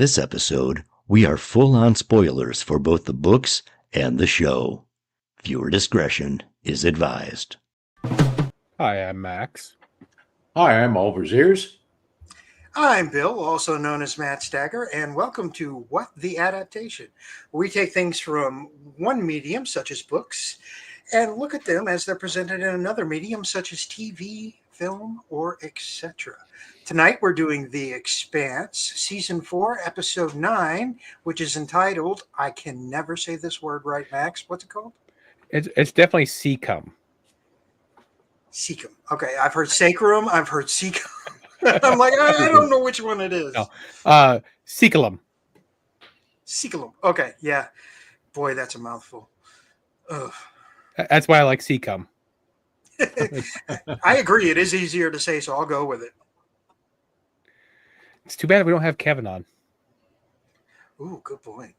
This episode, we are full on spoilers for both the books and the show. Viewer discretion is advised. Hi, I'm Max. Hi, I'm Oliver's Ears. I'm Bill, also known as Matt Stagger, and welcome to WtA Adaptation. We take things from one medium, such as books, and look at them as they're presented in another medium, such as TV, film, or etc. Tonight we're doing The Expanse, Season 4, Episode 9, which is entitled, I can never say this word right, Max. What's it called? It's definitely Saeculum. Saeculum. Okay, I've heard Saeculum, I've heard Saeculum. I'm like, I don't know which one it is. No. Saeculum. Saeculum. Okay, yeah. Boy, that's a mouthful. Ugh. That's why I like Saeculum. I agree. It is easier to say, so I'll go with it. It's too bad we don't have Kevin on. Ooh, good point.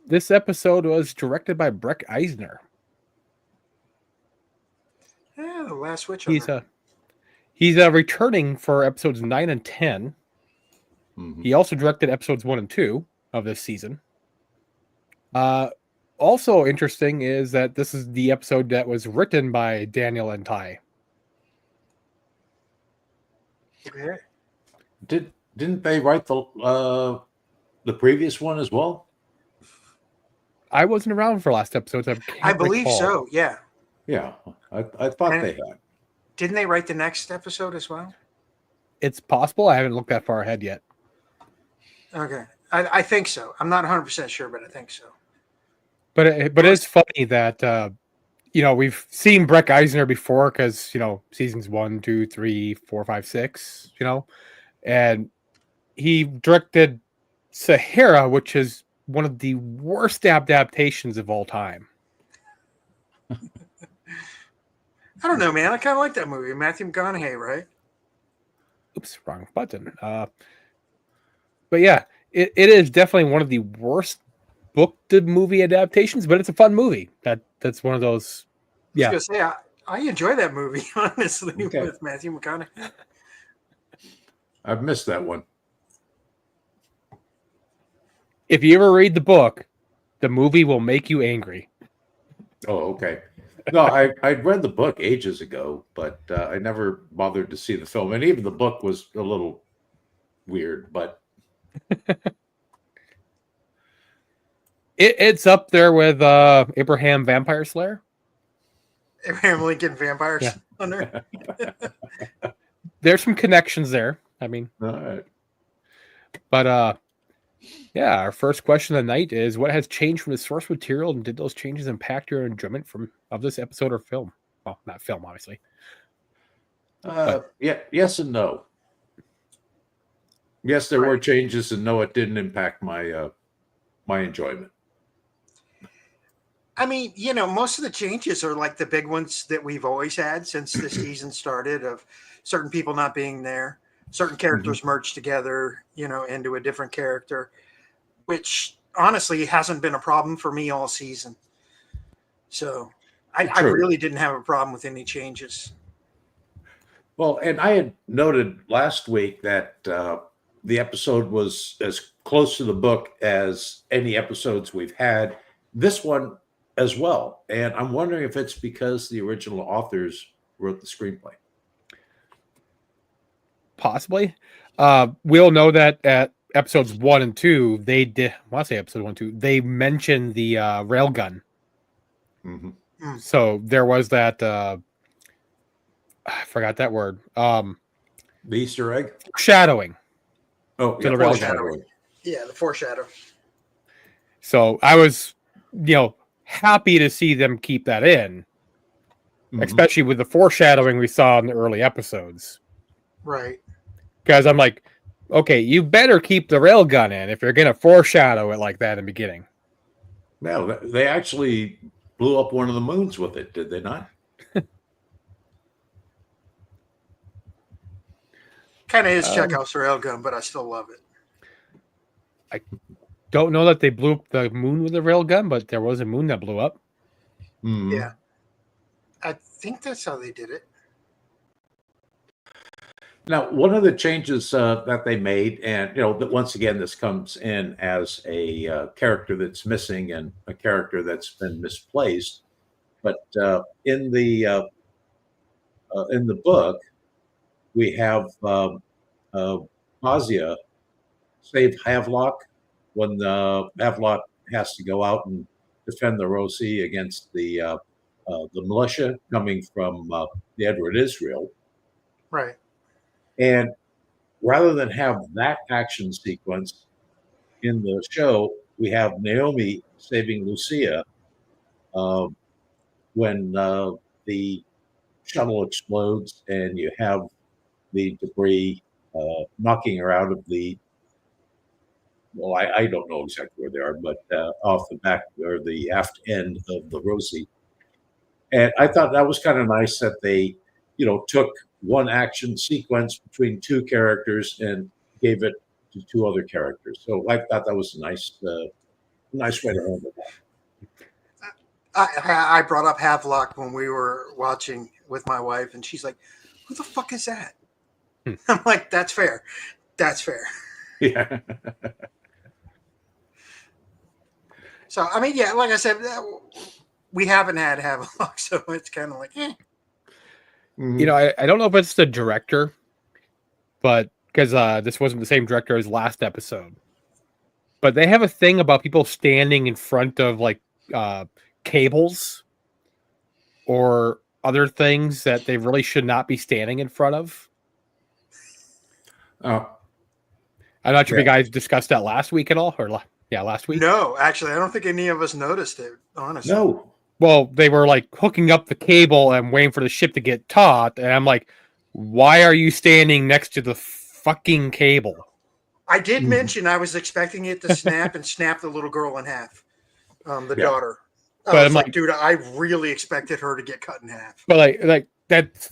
This episode was directed by Breck Eisner. Yeah, the last switch. He's returning for episodes 9 and 10. Mm-hmm. He also directed episodes 1 and 2 of this season. Also interesting is that this is the episode that was written by Daniel and Ty. Okay. Didn't they write the previous one as well? I wasn't around for last episode. So I believe recall. so. Yeah. Yeah, I thought they had. Didn't they write the next episode as well? It's possible. I haven't looked that far ahead yet. Okay. I think so. I'm not 100% sure, but I think so. But it's funny that we've seen Breck Eisner before because seasons 1, 2, 3, 4, 5, 6, and he directed Sahara, which is one of the worst adaptations of all time. I don't know, man. I kind of like that movie. Matthew McConaughey, right? Oops, wrong button. But yeah, it is definitely one of the worst book to movie adaptations, but it's a fun movie. That's one of those. Yeah, I was gonna say, I enjoy that movie, honestly, Okay. with Matthew McConaughey. I've missed that one. if you ever read the book, the movie will make you angry. Oh, okay. No, I'd read the book ages ago, but I never bothered to see the film. And even the book was a little weird, but It's up there with Abraham Vampire Slayer. Abraham Lincoln Vampire Yeah. Hunter. There's some connections there. I mean, all right. but yeah, our first question of the night is: what has changed from the source material, and did those changes impact your enjoyment of this episode or film? Well, not film, obviously. Yeah, yes and no. Yes, there were changes, and no, it didn't impact my my enjoyment. I mean, most of the changes are like the big ones that we've always had since the season started, of certain people not being there, certain characters merged together, into a different character, which honestly hasn't been a problem for me all season. So I really didn't have a problem with any changes. Well, and I had noted last week that the episode was as close to the book as any episodes we've had. This one as well. And I'm wondering if it's because the original authors wrote the screenplay. Possibly. We'll know that at episodes 1 and 2, they did. I want to say episode 1 and 2. They mentioned the railgun. Mm-hmm. So there was that. I forgot that word. The Easter egg? Shadowing. Oh, To the yeah, railgun. foreshadowing. Yeah, the foreshadow. So I was, happy to see them keep that in, especially with the foreshadowing we saw in the early episodes. Right. Because I'm like, okay, you better keep the railgun in if you're going to foreshadow it like that in the beginning. No, they actually blew up one of the moons with it, did they not? Kind of is Chekhov's railgun, but I still love it. I don't know that they blew up the moon with a railgun, but there was a moon that blew up. Mm-hmm. Yeah. I think that's how they did it. Now, one of the changes that they made, and that once again, this comes in as a character that's missing and a character that's been misplaced. But in the book, we have Mazia save Havelock when Havelock has to go out and defend the Rosie against the militia coming from the Edward Israel. Right. And rather than have that action sequence in the show, we have Naomi saving Lucia when the shuttle explodes and you have the debris knocking her out of the, well, I don't know exactly where they are, but off the back or the aft end of the Rosie. And I thought that was kind of nice that they, took one action sequence between two characters and gave it to two other characters. So I thought that was a nice way to handle that. I brought up Havelock when we were watching with my wife, and she's like, "Who the fuck is that?" I'm like, "That's fair. That's fair." Yeah. So I mean, yeah, like I said, we haven't had Havelock, so it's kind of like, eh. I don't know if it's the director, but because this wasn't the same director as last episode, but they have a thing about people standing in front of like cables or other things that they really should not be standing in front of. I'm not sure if you guys discussed that last week at all, or last week. No, actually, I don't think any of us noticed it. Honestly, No. Well, they were like hooking up the cable and waiting for the ship to get taut, and I'm like, why are you standing next to the fucking cable? I did mention I was expecting it to snap and snap the little girl in half, the daughter. But I was I'm like, like, dude, I really expected her to get cut in half. But like that's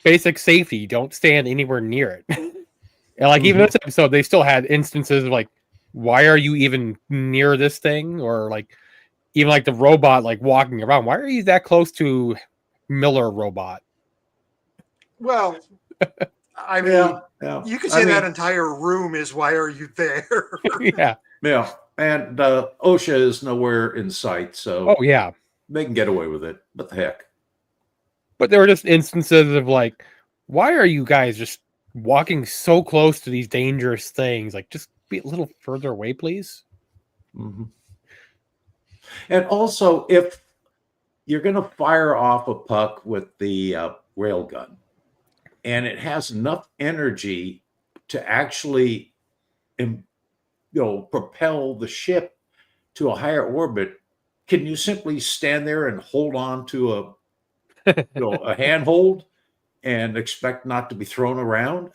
basic safety. Don't stand anywhere near it. And like even this episode, they still had instances of like, why are you even near this thing? Or like even like the robot like walking around. Why are you that close to Miller robot? Well, I mean, yeah. you could say that entire room is why are you there? Yeah. Yeah. And OSHA is nowhere in sight, so Oh yeah. they can get away with it. What the heck? But there were just instances of like, why are you guys just walking so close to these dangerous things? Like, just be a little further away, please. Mm-hmm. And also, if you're going to fire off a puck with the railgun, and it has enough energy to actually, propel the ship to a higher orbit, can you simply stand there and hold on to a handhold and expect not to be thrown around?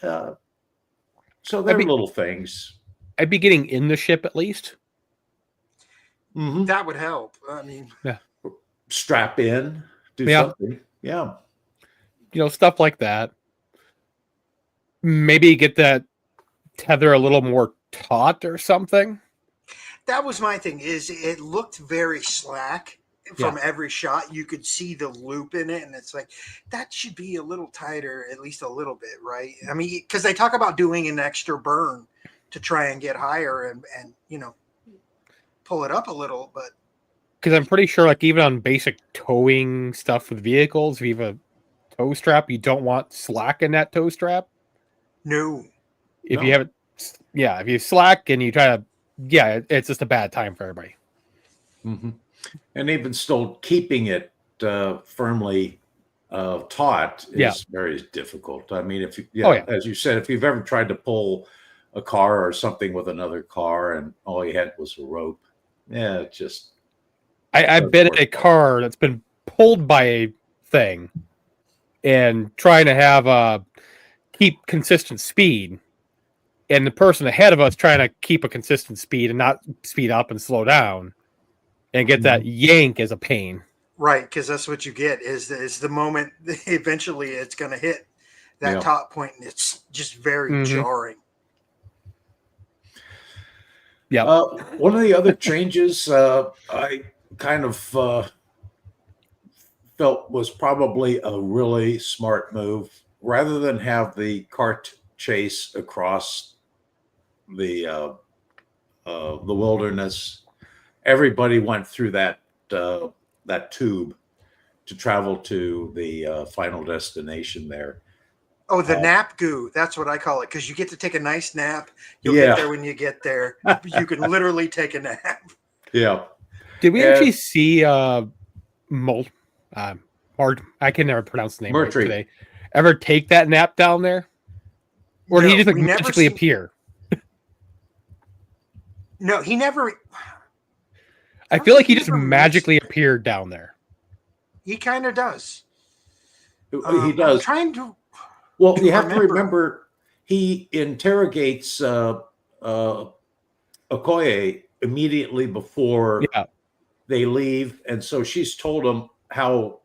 So they're little things. I'd be getting in the ship at least. Mm-hmm. That would help. I mean, Strap in, do something. Yeah. Stuff like that. Maybe get that tether a little more taut or something. That was my thing. Is it looked very slack from every shot. You could see the loop in it, and it's like that should be a little tighter, at least a little bit, right? I mean, because they talk about doing an extra burn to try and get higher and pull it up a little, but because I'm pretty sure, like even on basic towing stuff with vehicles, if you have a tow strap, you don't want slack in that tow strap. No. If you have it, if you slack and you try to, it's just a bad time for everybody. Mm-hmm. And even still keeping it firmly taut is very difficult. I mean, as you said, if you've ever tried to pull a car or something with another car and all you had was a rope, it just. I've been in a car that's been pulled by a thing and trying to have keep consistent speed, and the person ahead of us trying to keep a consistent speed and not speed up and slow down and get that yank is a pain. Right, because that's what you get is the moment eventually it's going to hit that top point, and it's just very jarring. Yeah. One of the other changes I kind of felt was probably a really smart move rather than have the cart chase across the wilderness, everybody went through that tube to travel to the final destination there. Oh, the nap goo. That's what I call it, because you get to take a nice nap. You'll Yeah. get there when you get there. You can literally take a nap. Yeah. Did we And- actually see I can never pronounce the name right Murtry. today. Ever take that nap down there? Or did he just like we never magically seen- appear? No, he never. I feel like he He just never magically appeared down there. He kind of does. He I'm does. trying to. Well, you have to remember. remember he interrogates Okoye immediately before Yeah. they leave, and so she's told him how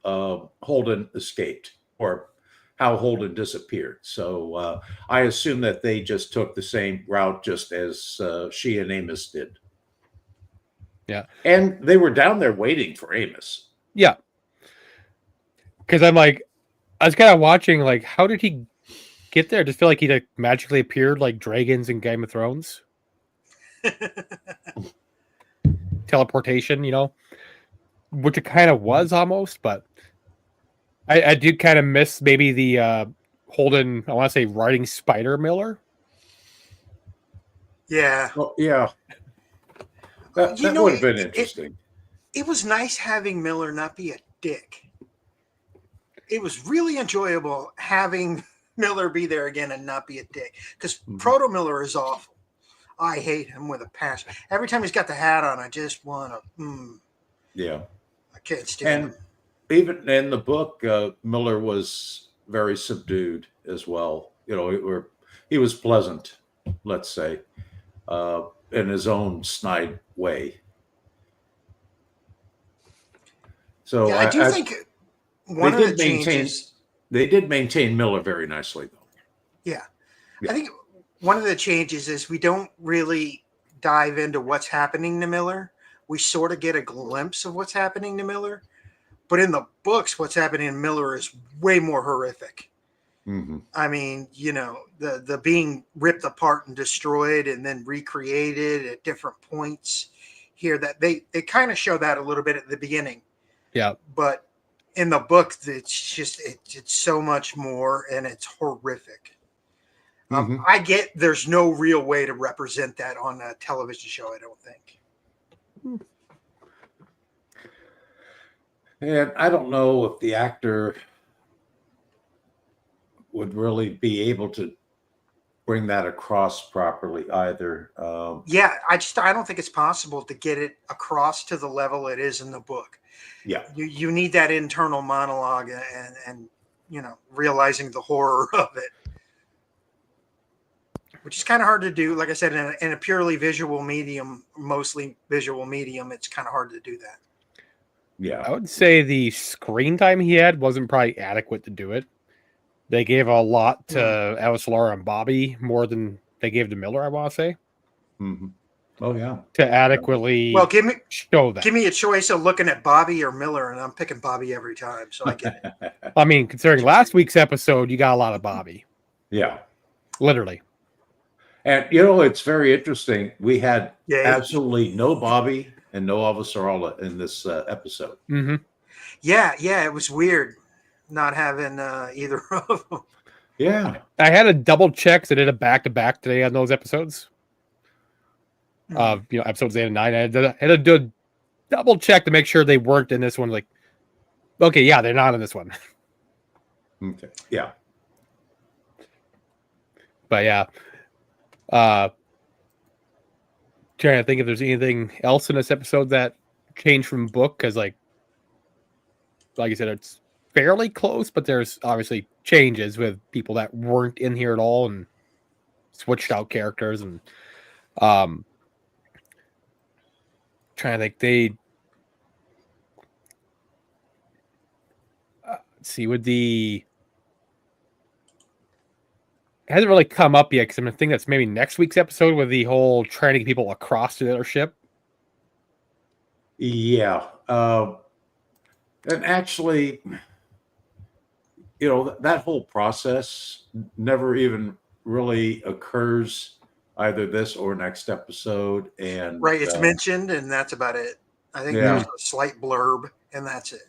Holden escaped or how Holden disappeared. So I assume that they just took the same route, just as she and Amos did. Yeah. And they were down there waiting for Amos. Yeah. Because I was kind of watching, like, how did he get there? I just feel like he like magically appeared like dragons in Game of Thrones. Teleportation, which it kind of was almost, but I did kind of miss maybe the Holden, I want to say riding Spider Miller. Yeah. Well, yeah. That would have been interesting. It was nice having Miller not be a dick. It was really enjoyable having Miller be there again and not be a dick, because Proto Miller is awful. I hate him with a passion. Every time he's got the hat on, I just want to. Yeah. I can't stand him. Even in the book, Miller was very subdued as well. He was pleasant, let's say, in his own snide way. So Yeah, I do think one of the changes. They did maintain Miller very nicely, though. Yeah. I think one of the changes is we don't really dive into what's happening to Miller. We sort of get a glimpse of what's happening to Miller. But in the books, what's happening in Miller is way more horrific. Mm-hmm. I mean, the being ripped apart and destroyed and then recreated at different points here, that they kind of show that a little bit at the beginning. Yeah. But in the book, it's so much more, and it's horrific. Mm-hmm. I get there's no real way to represent that on a television show, I don't think. And I don't know if the actor would really be able to bring that across properly either. Yeah, I don't think it's possible to get it across to the level it is in the book. Yeah. You need that internal monologue and realizing the horror of it, which is kind of hard to do. Like I said, in a purely visual medium, mostly visual medium, it's kind of hard to do that. Yeah. I would say the screen time he had wasn't probably adequate to do it. They gave a lot to Alice, Laura, and Bobby, more than they gave to Miller, I want to say. Mm-hmm. Oh, yeah. To adequately show that. Give me a choice of looking at Bobby or Miller, and I'm picking Bobby every time. So I get it. I mean, considering last week's episode, you got a lot of Bobby. Yeah. Literally. And, it's very interesting. We had Yeah. absolutely no Bobby and no Avasarala in this episode. Mm-hmm. Yeah, it was weird not having either of them. Yeah. I had a double check. So I did a back-to-back today on those episodes. Episodes 8 and 9. I had to do a double check to make sure they weren't in this one. Like, okay, yeah, they're not in this one. Okay. Yeah. But yeah. Trying to think if there's anything else in this episode that changed from book, because like I said, it's fairly close, but there's obviously changes with people that weren't in here at all and switched out characters. And trying to think, let's see, with the it hasn't really come up yet, because I'm gonna think that's maybe next week's episode with the whole trying to get people across to the other ship. Yeah. And actually, that whole process never even really occurs, either this or next episode. And Right, it's mentioned, and that's about it. I think Yeah. there's a slight blurb, and that's it.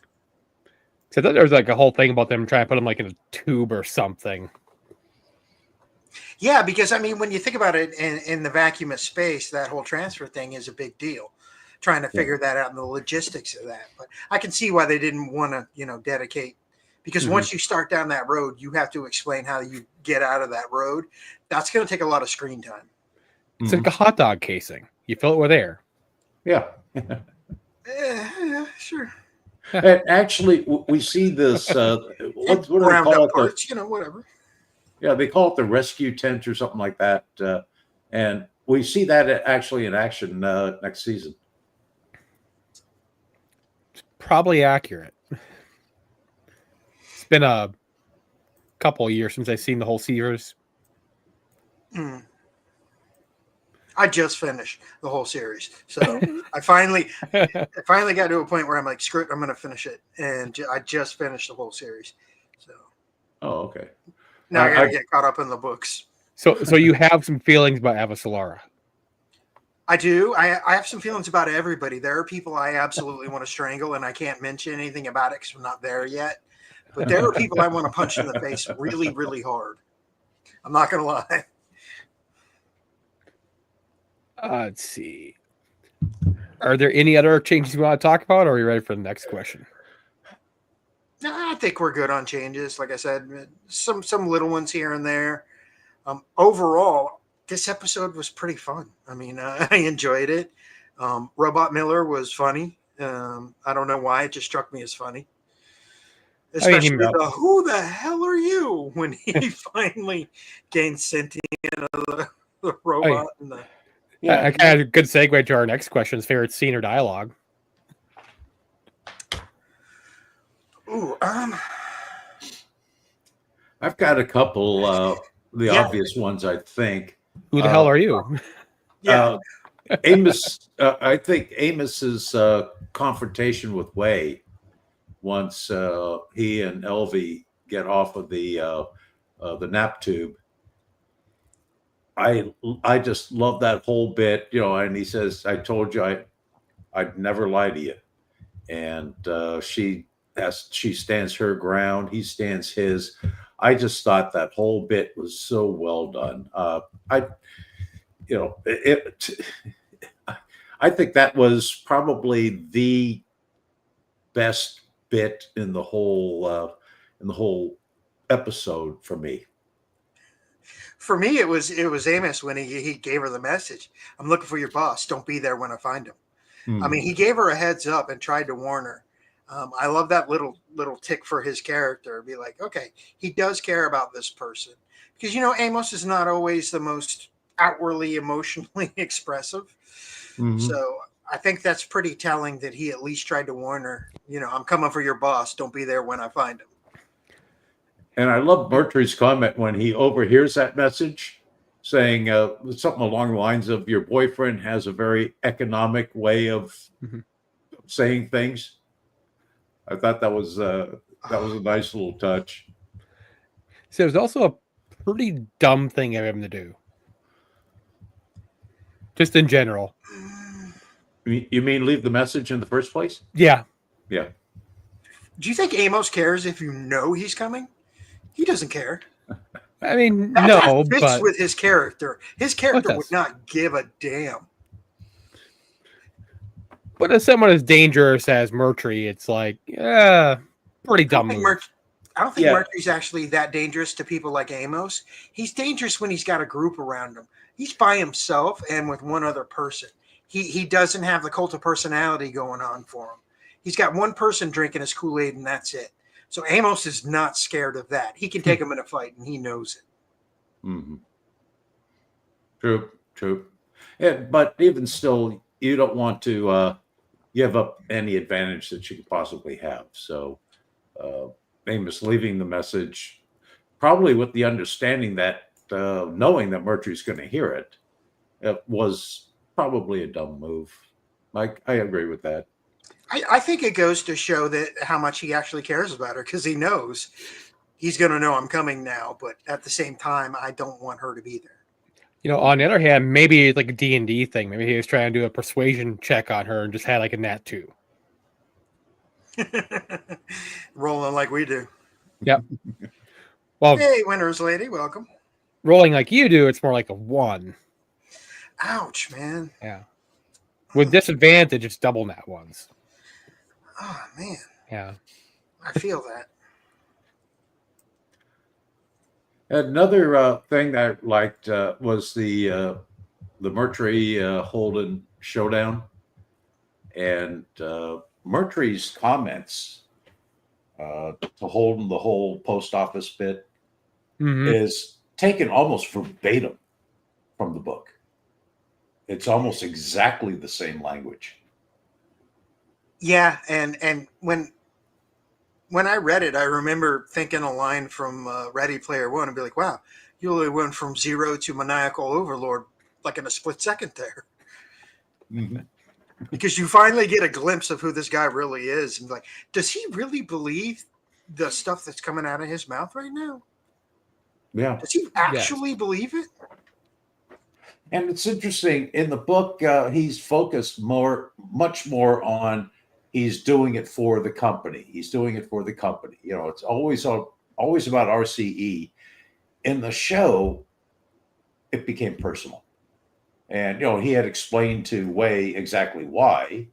So then there's like a whole thing about them trying to put him like in a tube or something. Yeah, because I mean, when you think about it in the vacuum of space, that whole transfer thing is a big deal. Trying to figure that out and the logistics of that. But I can see why they didn't want to, dedicate, because once you start down that road, you have to explain how you get out of that road. That's going to take a lot of screen time. It's like a hot dog casing. You fill it with air. Yeah. Yeah, sure. And actually, we see this. What do they Round call up it? parts, whatever. Yeah, they call it the rescue tent or something like that. And we see that actually in action next season. It's probably accurate. It's been a couple of years since I've seen the whole series. I just finished the whole series, so I finally got to a point where I'm like, screw it, I'm going to finish it, and I just finished the whole series. So, okay. Now I got to get caught up in the books. So you have some feelings about Avasarala. I do. I have some feelings about everybody. There are people I absolutely want to strangle, and I can't mention anything about it because I'm not there yet. But there are people I want to punch in the face really, really hard. I'm not going to lie. Let's see. Are there any other changes you want to talk about, or are you ready for the next question? No, I think we're good on changes. Like I said, some little ones here and there. Overall, this episode was pretty fun. I mean, I enjoyed it. Robot Miller was funny. I don't know why, it just struck me as funny. Especially who the hell are you? When he finally gained sentient of the robot. I kind of had a good segue to our next question's favorite scene or dialogue. Ooh, I've got a couple, obvious ones, I think. Who the hell are you? Amos, I think Amos's confrontation with WtA once he and Elvie get off of the nap tube. I just love that whole bit, and he says, I told you I'd never lie to you. And she stands her ground, he stands his. I just thought that whole bit was so well done. I think that was probably the best bit in the whole episode for me. For me, it was Amos when he gave her the message. I'm looking for your boss. Don't be there when I find him. I mean, he gave her a heads up and tried to warn her. I love that little tick for his character. Be like, okay, he does care about this person, because Amos is not always the most outwardly emotionally expressive. So I think that's pretty telling that he at least tried to warn her. I'm coming for your boss. Don't be there when I find him. And I love Murtry's comment when he overhears that message, saying something along the lines of, your boyfriend has a very economic way of saying things. I thought that was a nice little touch. So it was also a pretty dumb thing of him to do. Just in general. You mean leave the message in the first place? Yeah. Yeah. Do you think Amos cares if you know he's coming? He doesn't care. I mean, that fits but with his character. His character would not give a damn. But as someone as dangerous as Murtry, it's like, pretty dumb move. I don't think Murtry's actually that dangerous to people like Amos. He's dangerous when he's got a group around him. He's by himself and with one other person. He doesn't have the cult of personality going on for him. He's got one person drinking his Kool-Aid, and that's it. So Amos is not scared of that. He can take him in a fight, and he knows it. Mm-hmm. True. Yeah, but even still, you don't want to give up any advantage that you could possibly have. So Amos leaving the message, probably with the understanding that knowing that Murtry's going to hear it, was probably a dumb move. Mike, I agree with that. I think it goes to show that how much he actually cares about her, because he knows he's going to know I'm coming now, but at the same time, I don't want her to be there. On the other hand, maybe it's like a D&D thing. Maybe he was trying to do a persuasion check on her and just had like a nat 2. Rolling like we do. Yep. Well, hey, Winners Lady, welcome. Rolling like you do, it's more like a 1. Ouch, man. Yeah. With disadvantage, it's double nat 1s. Oh, man. Yeah. I feel that. Another thing that I liked was the Mercury Holden showdown, and Mercury's comments to Holden, the whole post office bit, is taken almost verbatim from the book. It's almost exactly the same language. Yeah, and when I read it, I remember thinking a line from Ready Player One and be like, wow, you really went from zero to maniacal overlord like in a split second there. Mm-hmm. Because you finally get a glimpse of who this guy really is. And like, does he really believe the stuff that's coming out of his mouth right now? Yeah. Does he actually believe it? And it's interesting, in the book, he's focused much more on he's doing it for the company. He's doing it for the company. It's always about RCE. In the show, it became personal. And, he had explained to WtA exactly why,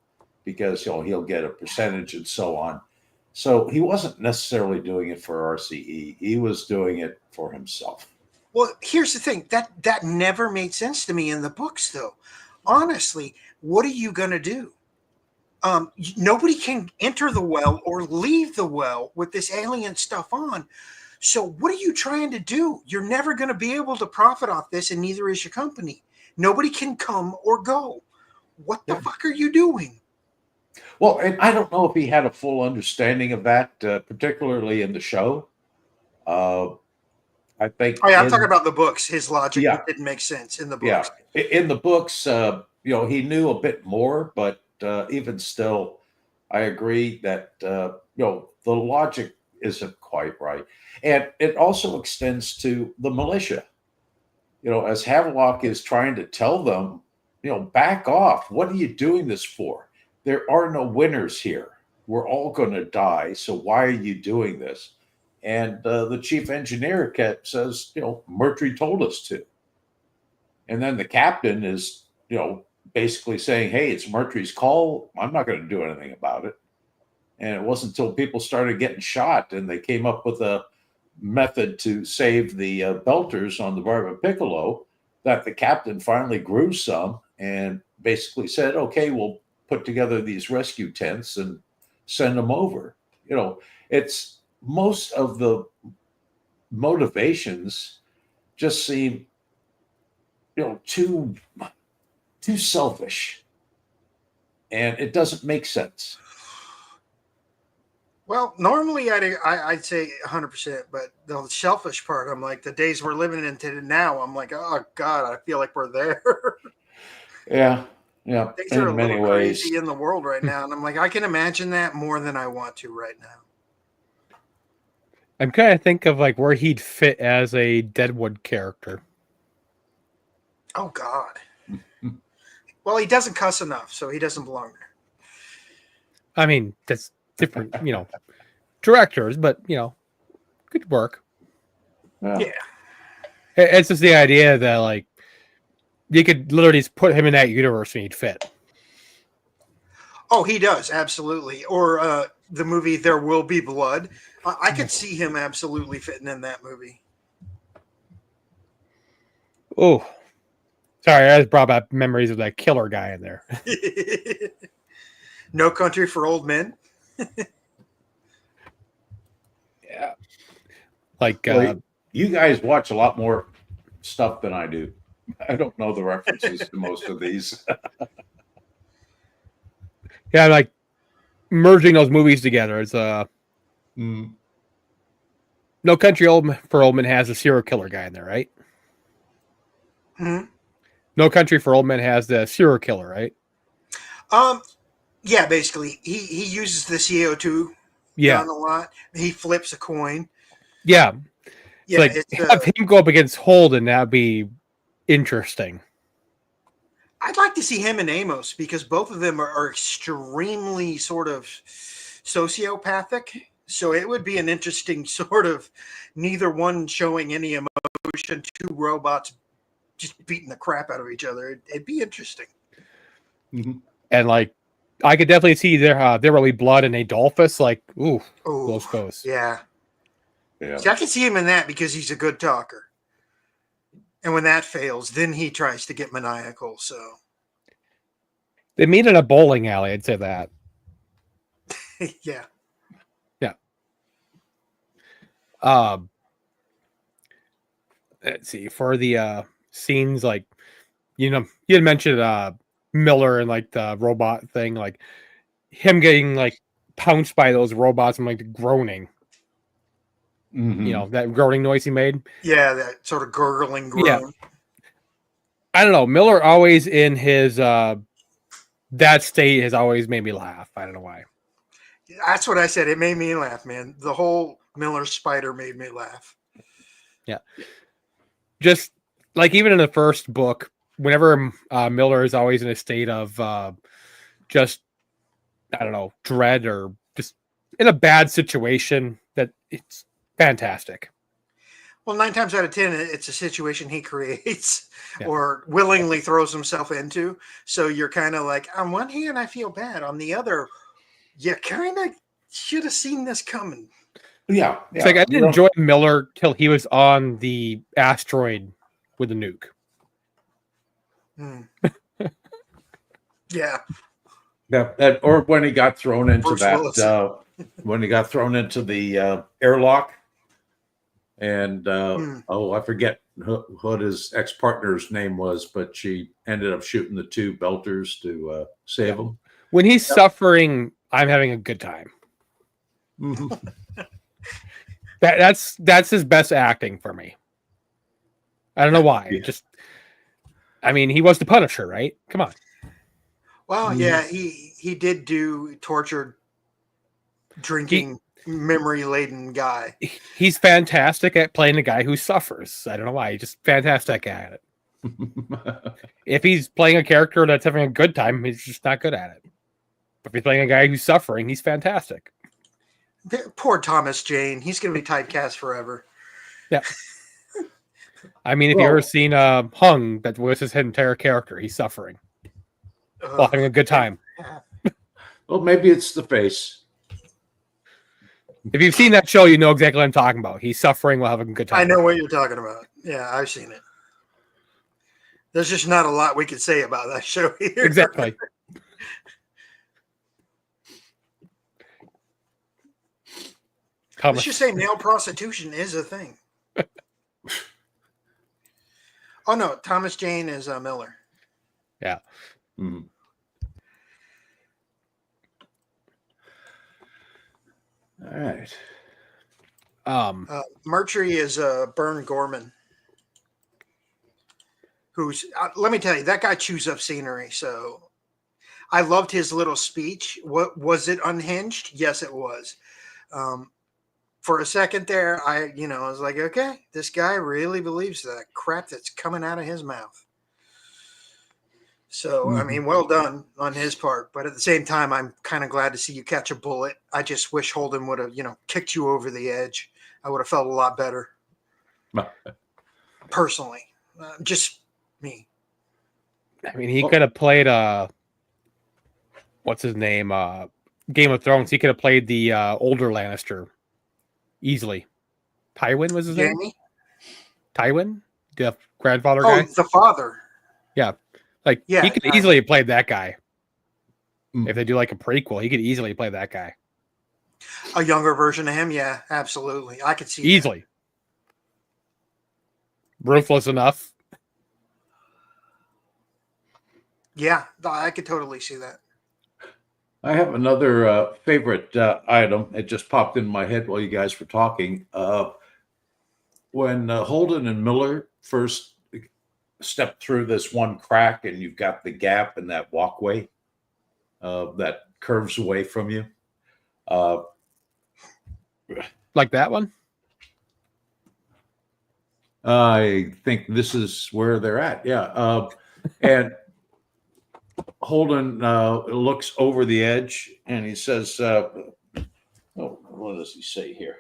because, he'll get a percentage and so on. So he wasn't necessarily doing it for RCE. He was doing it for himself. Well, here's the thing. That never made sense to me in the books, though. Honestly, what are you going to do? Nobody can enter the well or leave the well with this alien stuff on. So what are you trying to do? You're never going to be able to profit off this, and neither is your company. Nobody can come or go. What the fuck are you doing? Well, and I don't know if he had a full understanding of that, particularly in the show. I think. Oh, yeah, I'm talking about the books. His logic didn't make sense in the books. Yeah, in the books, he knew a bit more, but even still, I agree that the logic isn't quite right, and it also extends to the militia. As Havelock is trying to tell them, back off. What are you doing this for? There are no winners here. We're all going to die. So why are you doing this? And the chief engineer says, Mercury told us to. And then the captain is, basically saying, hey, it's Mercury's call. I'm not going to do anything about it. And it wasn't until people started getting shot and they came up with a method to save the belters on the Barba Piccolo that the captain finally grew some and basically said, okay, we'll put together these rescue tents and send them over. It's most of the motivations just seem, too selfish, and it doesn't make sense. Well, normally I'd say 100%, but the selfish part, I'm like, the days we're living in today now, I'm like, oh God, I feel like we're there. Yeah. Things are a little crazy in the world right now, and I'm like, I can imagine that more than I want to right now. I'm kind of think of like where he'd fit as a Deadwood character. Oh God. Well, he doesn't cuss enough, so he doesn't belong there. I mean, that's different, directors, but good work. Yeah. It's just the idea that like you could literally just put him in that universe and he'd fit. Oh, he does, absolutely. Or the movie There Will Be Blood. I could see him absolutely fitting in that movie. Oh, sorry, I just brought back memories of that killer guy in there. No Country for Old Men. Yeah. Like you guys watch a lot more stuff than I do. I don't know the references to most of these. Yeah, like merging those movies together. It's No Country for Old Men has a serial killer guy in there, right? Hmm? No Country for Old Men has the serial killer, right? Yeah, basically, he uses the CO2 gun a lot. He flips a coin. Yeah. Yeah, Like have him go up against Holden, that'd be interesting. I'd like to see him and Amos because both of them are extremely sort of sociopathic. So it would be an interesting sort of neither one showing any emotion, two robots just beating the crap out of each other. It'd be interesting. Mm-hmm. And like, I could definitely see there will be blood in Adolphus. Like, ooh, close. Yeah. Yeah. See, I can see him in that because he's a good talker. And when that fails, then he tries to get maniacal. So they meet in a bowling alley. I'd say that. yeah. Let's see for the scenes, like you had mentioned Miller and like the robot thing, like him getting like pounced by those robots and like groaning. Mm-hmm. You know, that groaning noise he made. Yeah, that sort of gurgling groan. Yeah. I don't know. Miller always in his that state has always made me laugh. I don't know why. That's what I said. It made me laugh, man. The whole Miller spider made me laugh. Yeah. Just like even in the first book, whenever Miller is always in a state of just, I don't know, dread or just in a bad situation, that it's fantastic. Well, 9 times out of 10, it's a situation he creates or willingly throws himself into. So you're kind of like, on one hand, I feel bad. On the other, you kind of should have seen this coming. Yeah. It's like I didn't enjoy Miller till he was on the asteroid with the nuke. Yeah. Yeah. Or when he got thrown into Bruce that, when he got thrown into the airlock. And I forget what his ex-partner's name was, but she ended up shooting the two belters to save him. When he's suffering, I'm having a good time. Mm-hmm. That's his best acting for me. I don't know why. Yeah. Just, I mean, he was the Punisher, right? Come on. Well, yeah, he did do tortured, drinking, memory-laden guy. He's fantastic at playing a guy who suffers. I don't know why. He's just fantastic at it. If he's playing a character that's having a good time, he's just not good at it. But if he's playing a guy who's suffering, he's fantastic. Poor Thomas Jane. He's going to be typecast forever. Yeah. I mean, if you ever seen Hung, that was his entire character. He's suffering while having a good time. Well, maybe it's the face. If you've seen that show, you know exactly what I'm talking about. He's suffering while having a good time. I know what you're talking about. Yeah, I've seen it. There's just not a lot we could say about that show here. Exactly. Let's just say male prostitution is a thing. Oh, no. Thomas Jane is Miller. Yeah. Mm. All right. Mercury is Bern Gorman. Who's, let me tell you, that guy chews up scenery. So I loved his little speech. What was it, unhinged? Yes, it was. For a second there, I was like, okay, this guy really believes that crap that's coming out of his mouth. So, I mean, well done on his part. But at the same time, I'm kind of glad to see you catch a bullet. I just wish Holden would have, kicked you over the edge. I would have felt a lot better. Personally. Just me. I mean, he could have played, what's his name? Game of Thrones. He could have played the older Lannister easily. Tywin was his name? Tywin? The grandfather guy? Oh, the father. Yeah. Like, he could easily have played that guy. If they do like a prequel, he could easily play that guy. A younger version of him? Yeah, absolutely. I could see easily. That. Ruthless enough. Yeah, I could totally see that. I have another favorite item. It just popped in my head while you guys were talking. When Holden and Miller first stepped through this one crack and you've got the gap in that walkway that curves away from you. Like that one? I think this is where they're at. Yeah. And Holden looks over the edge and he says, oh, what does he say here?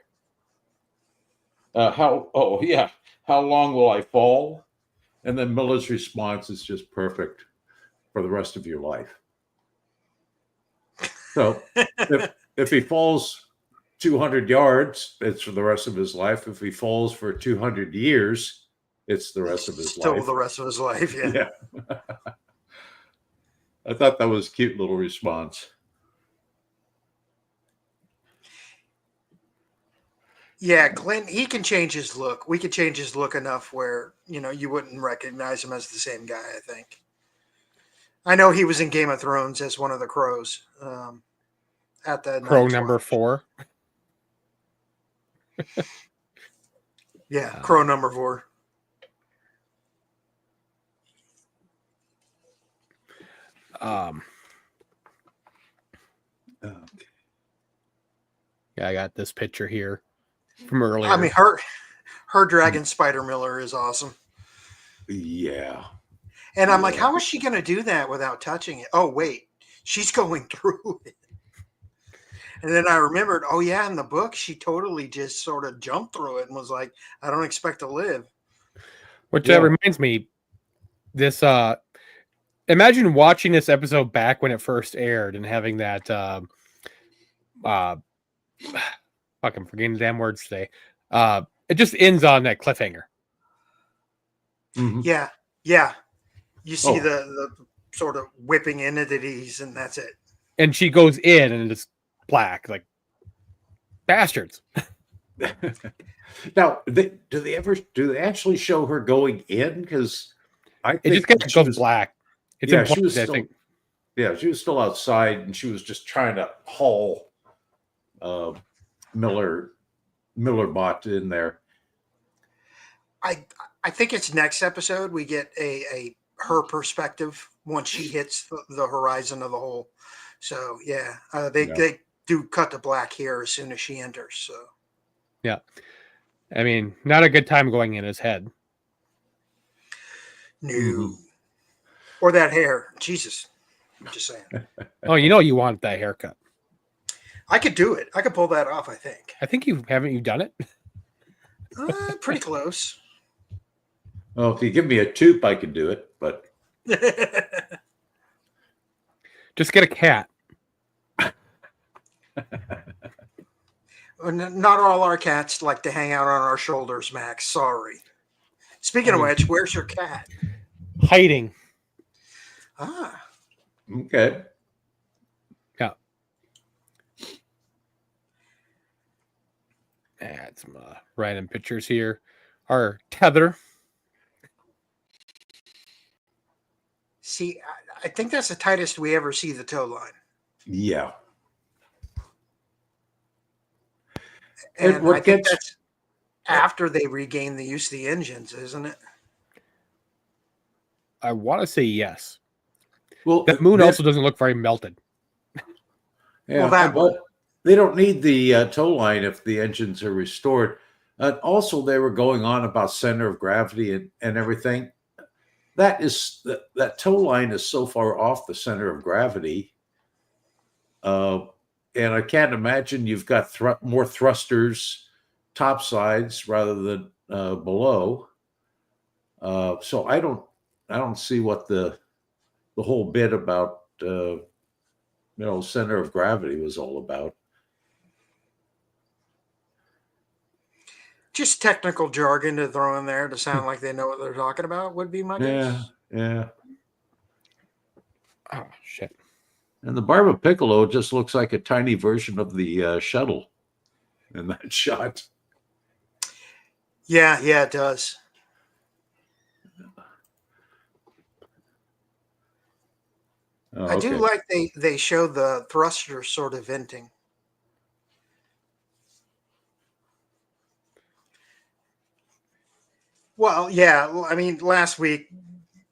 How long will I fall? And then Miller's response is just perfect for the rest of your life. So if he falls 200 yards, it's for the rest of his life. If he falls for 200 years, it's the rest of his life. Still the rest of his life, yeah. Yeah. I thought that was a cute little response. Yeah, Glenn, he can change his look. We could change his look enough where, you wouldn't recognize him as the same guy, I think. I know he was in Game of Thrones as one of the crows at the Crow Night's number Watch. 4. Yeah, crow number 4. Yeah, I got this picture here from earlier. I mean, her Dragon Spider Miller is awesome. Yeah. And I'm like, how is she going to do that without touching it? Oh, wait, she's going through it. And then I remembered, oh, yeah, in the book, she totally just sort of jumped through it and was like, I don't expect to live. Which reminds me, this imagine watching this episode back when it first aired and having that fuck, I'm forgetting the damn words today. It just ends on that cliffhanger. Mm-hmm. Yeah. You see the sort of whipping entities, and that's it. And she goes in, and it's black, like bastards. Now, do they actually show her going in? Because it just goes black. It's she was I still, think. Yeah, she was still outside, and she was just trying to haul Miller Bot in there. I think it's next episode we get a her perspective once she hits the horizon of the hole. So yeah, they do cut to black here as soon as she enters. So yeah, I mean, not a good time going in his head. No, Mm-hmm. Or that hair, Jesus. I'm just saying. Oh, you want that haircut. I could do it. I could pull that off, I think. I think you done it? Pretty close. Well, if you give me a tube, I could do it, but just get a cat. Not all our cats like to hang out on our shoulders, Max. Sorry. Speaking of which, where's your cat? Hiding. Ah. Okay. Yeah. Add some random pictures here. Our tether. See, I think that's the tightest we ever see the tow line. Yeah. And I think that's after they regain the use of the engines, isn't it? I want to say yes. Well, the moon also doesn't look very melted. Yeah, but they don't need the tow line if the engines are restored. Also, they were going on about center of gravity and everything. That tow line is so far off the center of gravity, and I can't imagine you've got more thrusters topsides rather than below. So I don't see what the whole bit about center of gravity was all about. Just technical jargon to throw in there to sound like they know what they're talking about would be my guess. Yeah. Oh, shit. And the Barba Piccolo just looks like a tiny version of the shuttle in that shot. Yeah, it does. Oh, I do like they show the thruster sort of venting. Well, yeah. I mean, last week,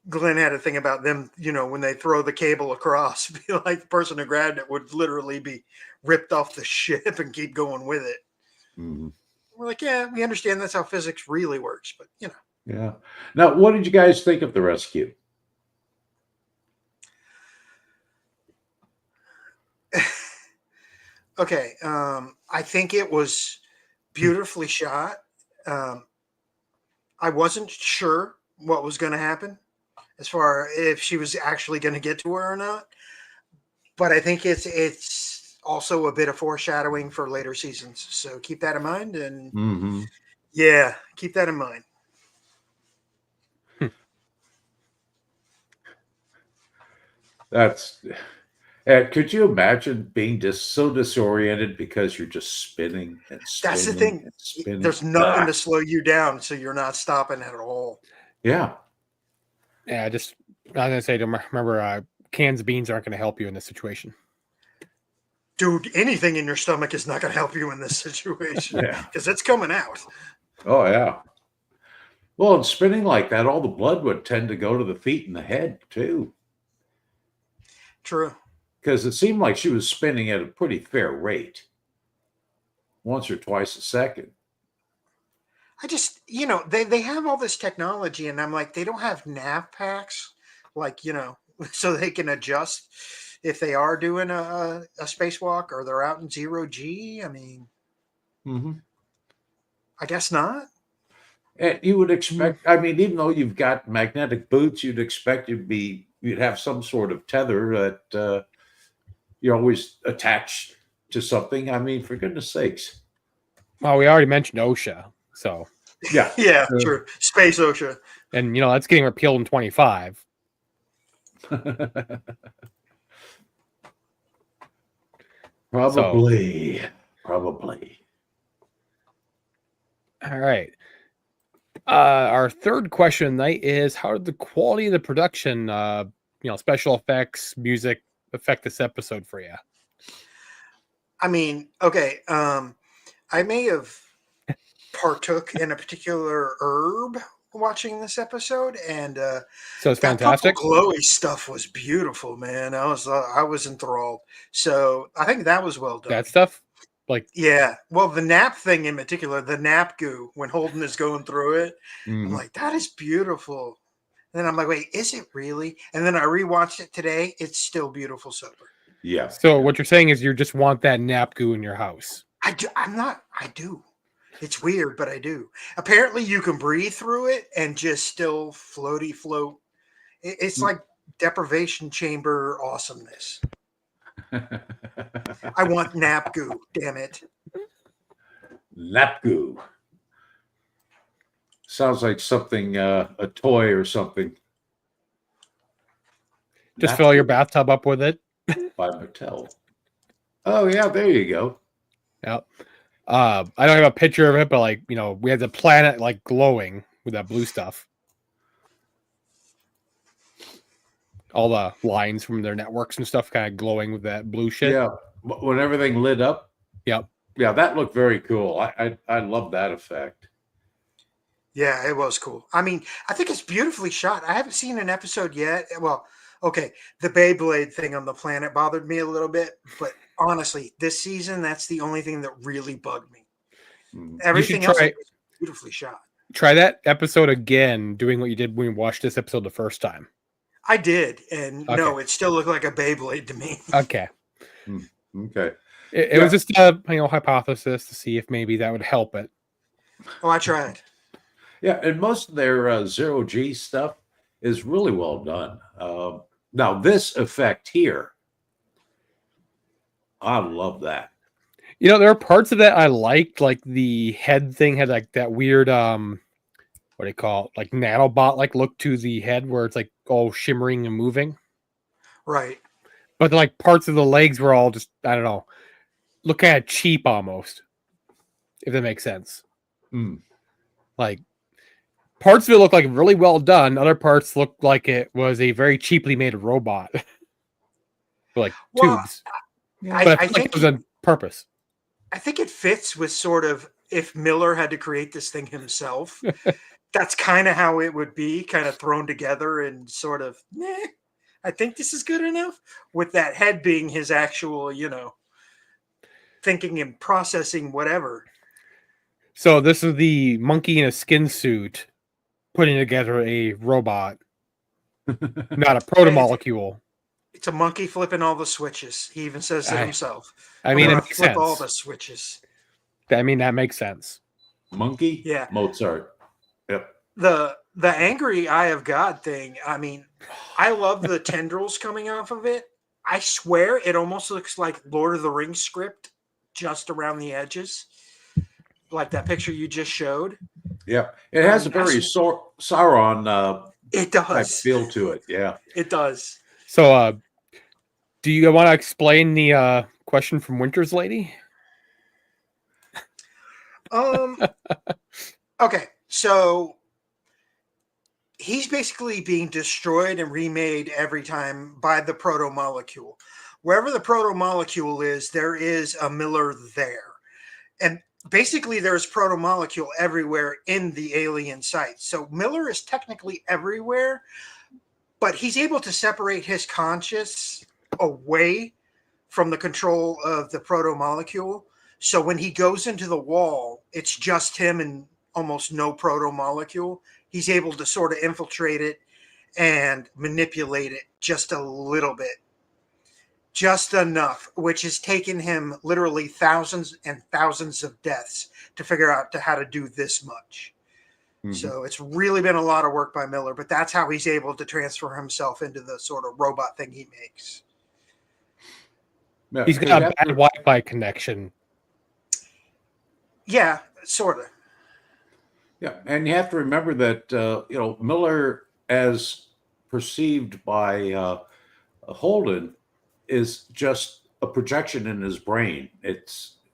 Glenn had a thing about them, when they throw the cable across, be like the person who grabbed it would literally be ripped off the ship and keep going with it. Mm-hmm. We're like, yeah, we understand that's how physics really works, but you know. Yeah. Now, what did you guys think of the rescue? Okay, I think it was beautifully shot. Um, I wasn't sure what was going to happen as far if she was actually going to get to her or not, but I think it's also a bit of foreshadowing for later seasons. So keep that in mind, and Mm-hmm. yeah, keep that in mind. That's. Could you imagine being just so disoriented because you're just spinning and That's the spinning thing. and spinning? There's nothing to slow you down, so you're not stopping at all. Yeah. Yeah, I was gonna say, remember, cans of beans aren't going to help you in this situation. Dude, anything in your stomach is not going to help you in this situation Yeah. because it's coming out. Oh, yeah. Well, and spinning like that, all the blood would tend to go to the feet and the head, too. True. Because it seemed like she was spinning at a pretty fair rate. Once or twice a second. I just, they have all this technology, and I'm like, they don't have nav packs, like, so they can adjust if they are doing a spacewalk or they're out in 0G. I mean, I guess not. And you would expect, I mean, even though you've got magnetic boots, you'd expect you'd have some sort of tether that you're always attached to something. I mean, for goodness sakes. Well, we already mentioned OSHA, so Yeah. Yeah, true. Space OSHA. and that's getting repealed in 25. Probably. All right. Our third question tonight is: how did the quality of the production, special effects, music, affect this episode for you? I mean, okay, I may have partook in a particular herb watching this episode, and So it's that fantastic. purple glowy stuff was beautiful, man. I was enthralled. So I think that was well done. That stuff, yeah. Well, the nap thing in particular, the nap goo when Holden is going through it, I'm like, that is beautiful. And then I'm like, wait, is it really? And then I rewatched it today. It's still beautiful sober. Yeah. So what you're saying is you just want that nap goo in your house. I do. I do. It's weird, but I do. Apparently, you can breathe through it and just still float. It's like deprivation chamber awesomeness. I want nap goo. Damn it. Nap goo. Sounds like something, a toy or something. Just fill your bathtub up with it. By Mattel. Oh, yeah, there you go. Yep. I don't have a picture of it, but we had the planet glowing with that blue stuff. All the lines from their networks and stuff kind of glowing with that blue shit. Yeah. When everything lit up. Yep. Yeah, that looked very cool. I love that effect. Yeah, it was cool. I mean, I think it's beautifully shot. I haven't seen an episode yet. Well, okay, the Beyblade thing on the planet bothered me a little bit, but honestly, this season, that's the only thing that really bugged me. Everything else is beautifully shot. Try that episode again, doing what you did when we watched this episode the first time. I did, and no, it still looked like a Beyblade to me. Okay. Okay. It was just a hypothesis to see if maybe that would help it. Oh, I tried. Yeah, and most of their 0G stuff is really well done. Now, this effect here, I love that. There are parts of that I liked, like the head thing had that weird, what do you call it, nanobot look to the head where it's all shimmering and moving. Right. But parts of the legs were all just, I don't know, look kind of cheap almost, if that makes sense. Parts of it look really well done. Other parts look like it was a very cheaply made robot. Tubes. But I think it was on purpose. I think it fits with sort of if Miller had to create this thing himself. That's kind of how it would be, kind of thrown together and sort of, I think this is good enough, with that head being his actual, thinking and processing whatever. So this is the monkey in a skin suit putting together a robot, not a proto-molecule. It's a monkey flipping all the switches. He even says it himself. I mean, I'm it gonna makes flip sense. all the switches. I mean, that makes sense. Monkey? Yeah. Mozart. Yep. The angry eye of God thing. I mean, I love the tendrils coming off of it. I swear it almost looks like Lord of the Rings script just around the edges. Like that picture you just showed. Yep. It has a very Sauron it type does feel to it. Yeah. It does. So, do you want to explain the question from Winter's Lady? Okay, so he's basically being destroyed and remade every time by the proto molecule. Wherever the proto molecule is, there is a Miller there. And basically there's proto molecule everywhere in the alien site. So Miller is technically everywhere, but he's able to separate his conscious away from the control of the proto molecule. So when he goes into the wall, it's just him and almost no proto molecule. He's able to sort of infiltrate it and manipulate it just a little bit, just enough, which has taken him literally thousands and thousands of deaths to figure out how to do this much. Mm-hmm. So it's really been a lot of work by Miller, but that's how he's able to transfer himself into the sort of robot thing he makes. Yeah, he's got a bad Wi-Fi connection. Yeah, sort of. Yeah, and you have to remember that Miller, as perceived by Holden, is just a projection in his brain.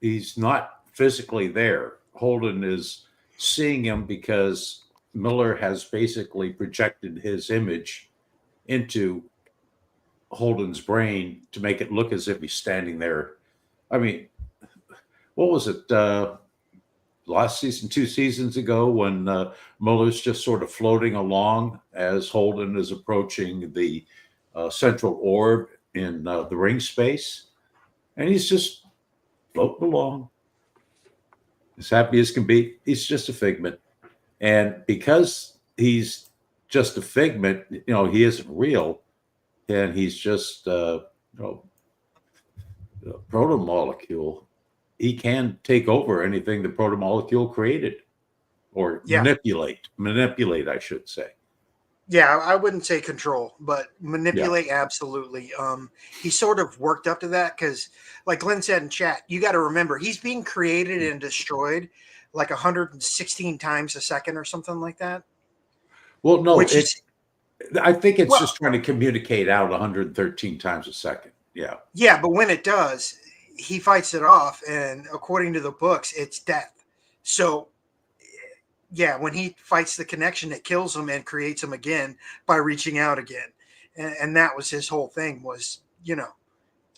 He's not physically there. Holden is seeing him because Miller has basically projected his image into Holden's brain to make it look as if he's standing there. I mean, what was it? Last season, 2 seasons ago, when Muller's just sort of floating along as Holden is approaching the central orb in the ring space, and he's just floating along as happy as can be. He's just a figment, and because he's just a figment, he isn't real, and he's just a proto-molecule. He can take over anything the proto-molecule created, or manipulate, I should say. Yeah, I wouldn't say control, but manipulate, absolutely. He sort of worked up to that because, like Glenn said in chat, you got to remember, he's being created and destroyed like 116 times a second or something like that. Well, no, I think it's just trying to communicate out 113 times a second. Yeah. Yeah, but when it does, he fights it off, and according to the books, it's death. So, yeah, when he fights the connection, it kills him and creates him again by reaching out again. And that was his whole thing was,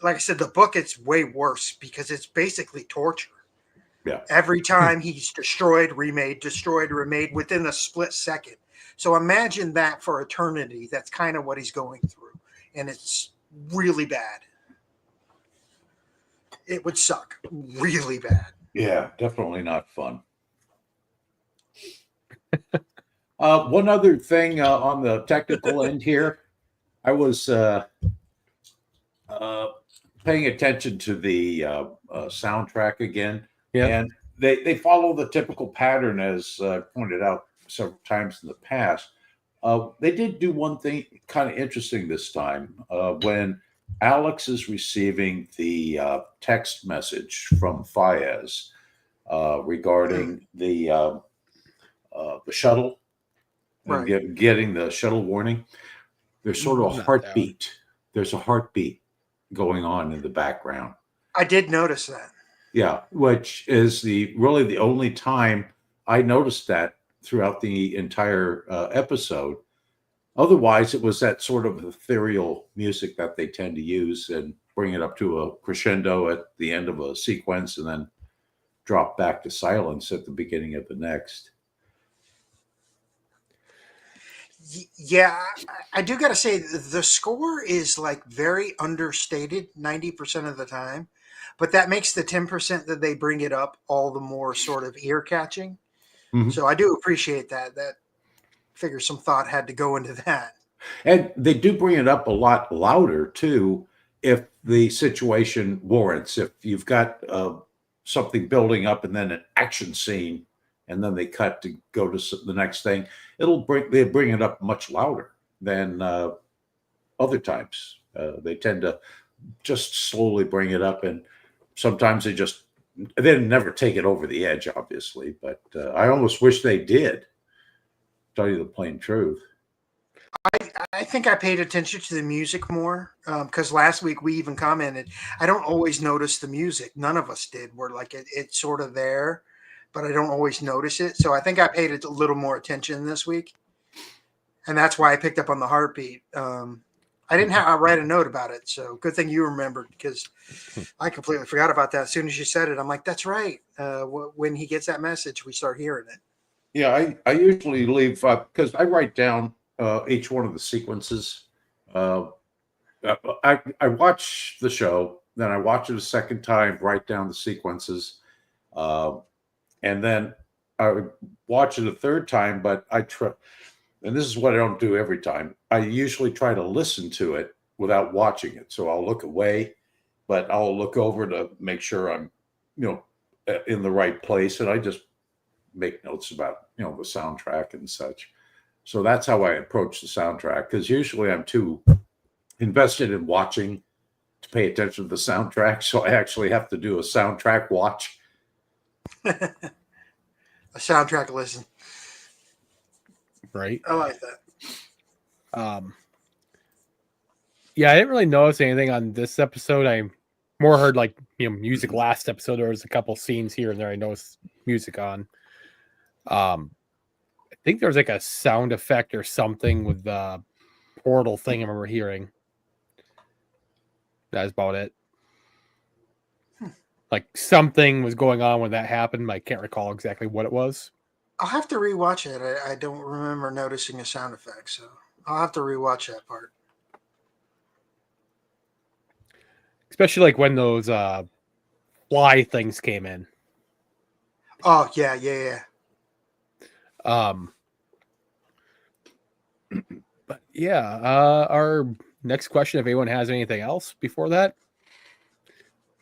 like I said, the book, it's way worse because it's basically torture. Yeah. Every time he's destroyed, remade within a split second. So imagine that for eternity. That's kind of what he's going through. And it's really bad. It would suck really bad. Yeah, definitely not fun. One other thing on the technical end here, I was paying attention to the soundtrack again, and they follow the typical pattern as pointed out several times in the past. They did do one thing kind of interesting this time when Alex is receiving the text message from Fayez regarding the shuttle and getting the shuttle warning. There's sort of a heartbeat. There's a heartbeat going on in the background. I did notice that. Yeah, which is really the only time I noticed that throughout the entire episode. Otherwise, it was that sort of ethereal music that they tend to use and bring it up to a crescendo at the end of a sequence and then drop back to silence at the beginning of the next. Yeah, I do got to say the score is like very understated 90% of the time. but that makes the 10% that they bring it up all the more sort of ear catching. Mhm. So I do appreciate that. That figure some thought had to go into that. And they do bring it up a lot louder too, if the situation warrants. If you've got something building up and then an action scene, and then they cut to go to the next thing, they bring it up much louder than other times. They tend to just slowly bring it up, and sometimes they never take it over the edge, obviously. But I almost wish they did. Tell you the plain truth. I think I paid attention to the music more because last week we even commented. I don't always notice the music. None of us did. We're like it's sort of there, but I don't always notice it. So I think I paid a little more attention this week, and that's why I picked up on the heartbeat. I didn't have I write a note about it, so good thing you remembered because I completely forgot about that. As soon as you said it, I'm like, that's right. When he gets that message, we start hearing it. Yeah, I usually leave because I write down each one of the sequences. I watch the show, then I watch it a second time, write down the sequences, and then I watch it a third time. But I try, and this is what I don't do every time. I usually try to listen to it without watching it. So I'll look away, but I'll look over to make sure I'm, in the right place, and I just make notes about the soundtrack and such. So that's how I approach the soundtrack, because usually I'm too invested in watching to pay attention to the soundtrack. So I actually have to do a soundtrack watch. A soundtrack listen. Right. I like that. Yeah, I didn't really notice anything on this episode. I more heard music last episode. There was a couple scenes here and there I noticed music on. I think there was like a sound effect or something with the portal thing I remember hearing. That's about it. Like something was going on when that happened. I can't recall exactly what it was. I'll have to rewatch it. I don't remember noticing a sound effect, so I'll have to rewatch that part. Especially like when those fly things came in. Oh yeah. But yeah, our next question, if anyone has anything else before that,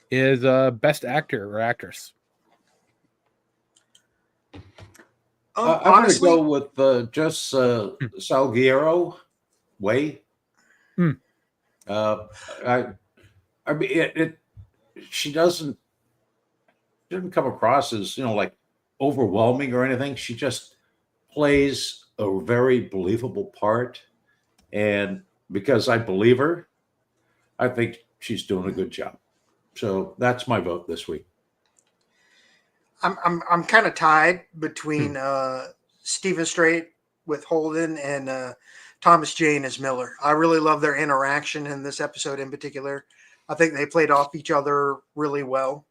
is best actor or actress. I'm going to go with just Salguero Way. I mean, she didn't come across as like overwhelming or anything. She just plays a very believable part, and because I believe her, I think she's doing a good job. So that's my vote this week. I'm kind of tied between Stephen Strait with Holden and Thomas Jane as Miller. I really love their interaction in this episode in particular. I think they played off each other really well.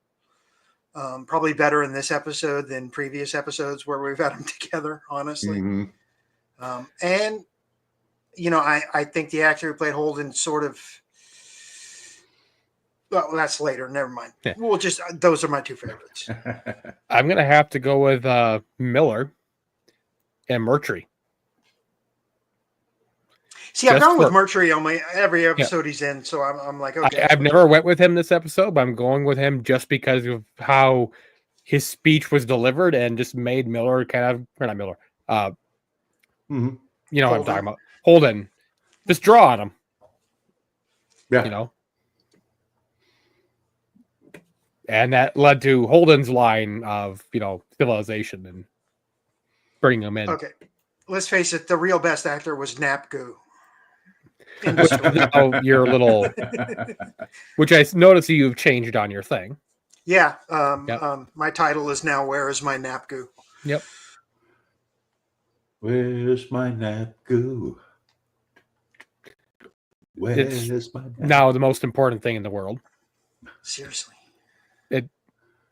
Probably better in this episode than previous episodes where we've had them together, honestly. Mm-hmm. And, I think the actor who played Holden sort of, well, that's later. Never mind. Yeah. Well, just those are my two favorites. I'm going to have to go with Miller and Murtry. See, I've gone with Murtry on every episode he's in, so I'm like, okay. I've never went with him this episode, but I'm going with him just because of how his speech was delivered and just made Miller or not Miller. Mm-hmm. You know what I'm talking about. Holden. Just draw on him. Yeah. And that led to Holden's line of, civilization and bringing him in. Okay. Let's face it, the real best actor was Napgoo. Your little, which I noticed you've changed on your thing. Yeah. Yep. My title is now "Where is my Napgoo?" Yep. Where's my Napgoo? Where's my Napgoo? Now the most important thing in the world. Seriously.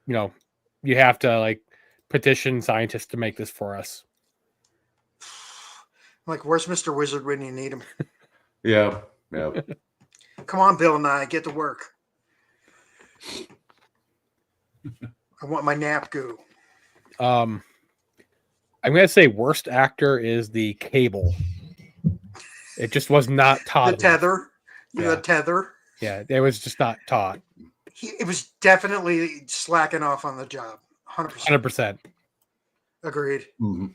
You have to petition scientists to make this for us. Like, where's Mr. Wizard when you need him? Yeah. Come on, Bill and I, get to work. I want my nap goo. I'm gonna say worst actor is the Cable. It just was not taught. The tether. Yeah. The tether. Yeah, it was just not taught. It was definitely slacking off on the job. 100%. 100%. Agreed. Mm-hmm.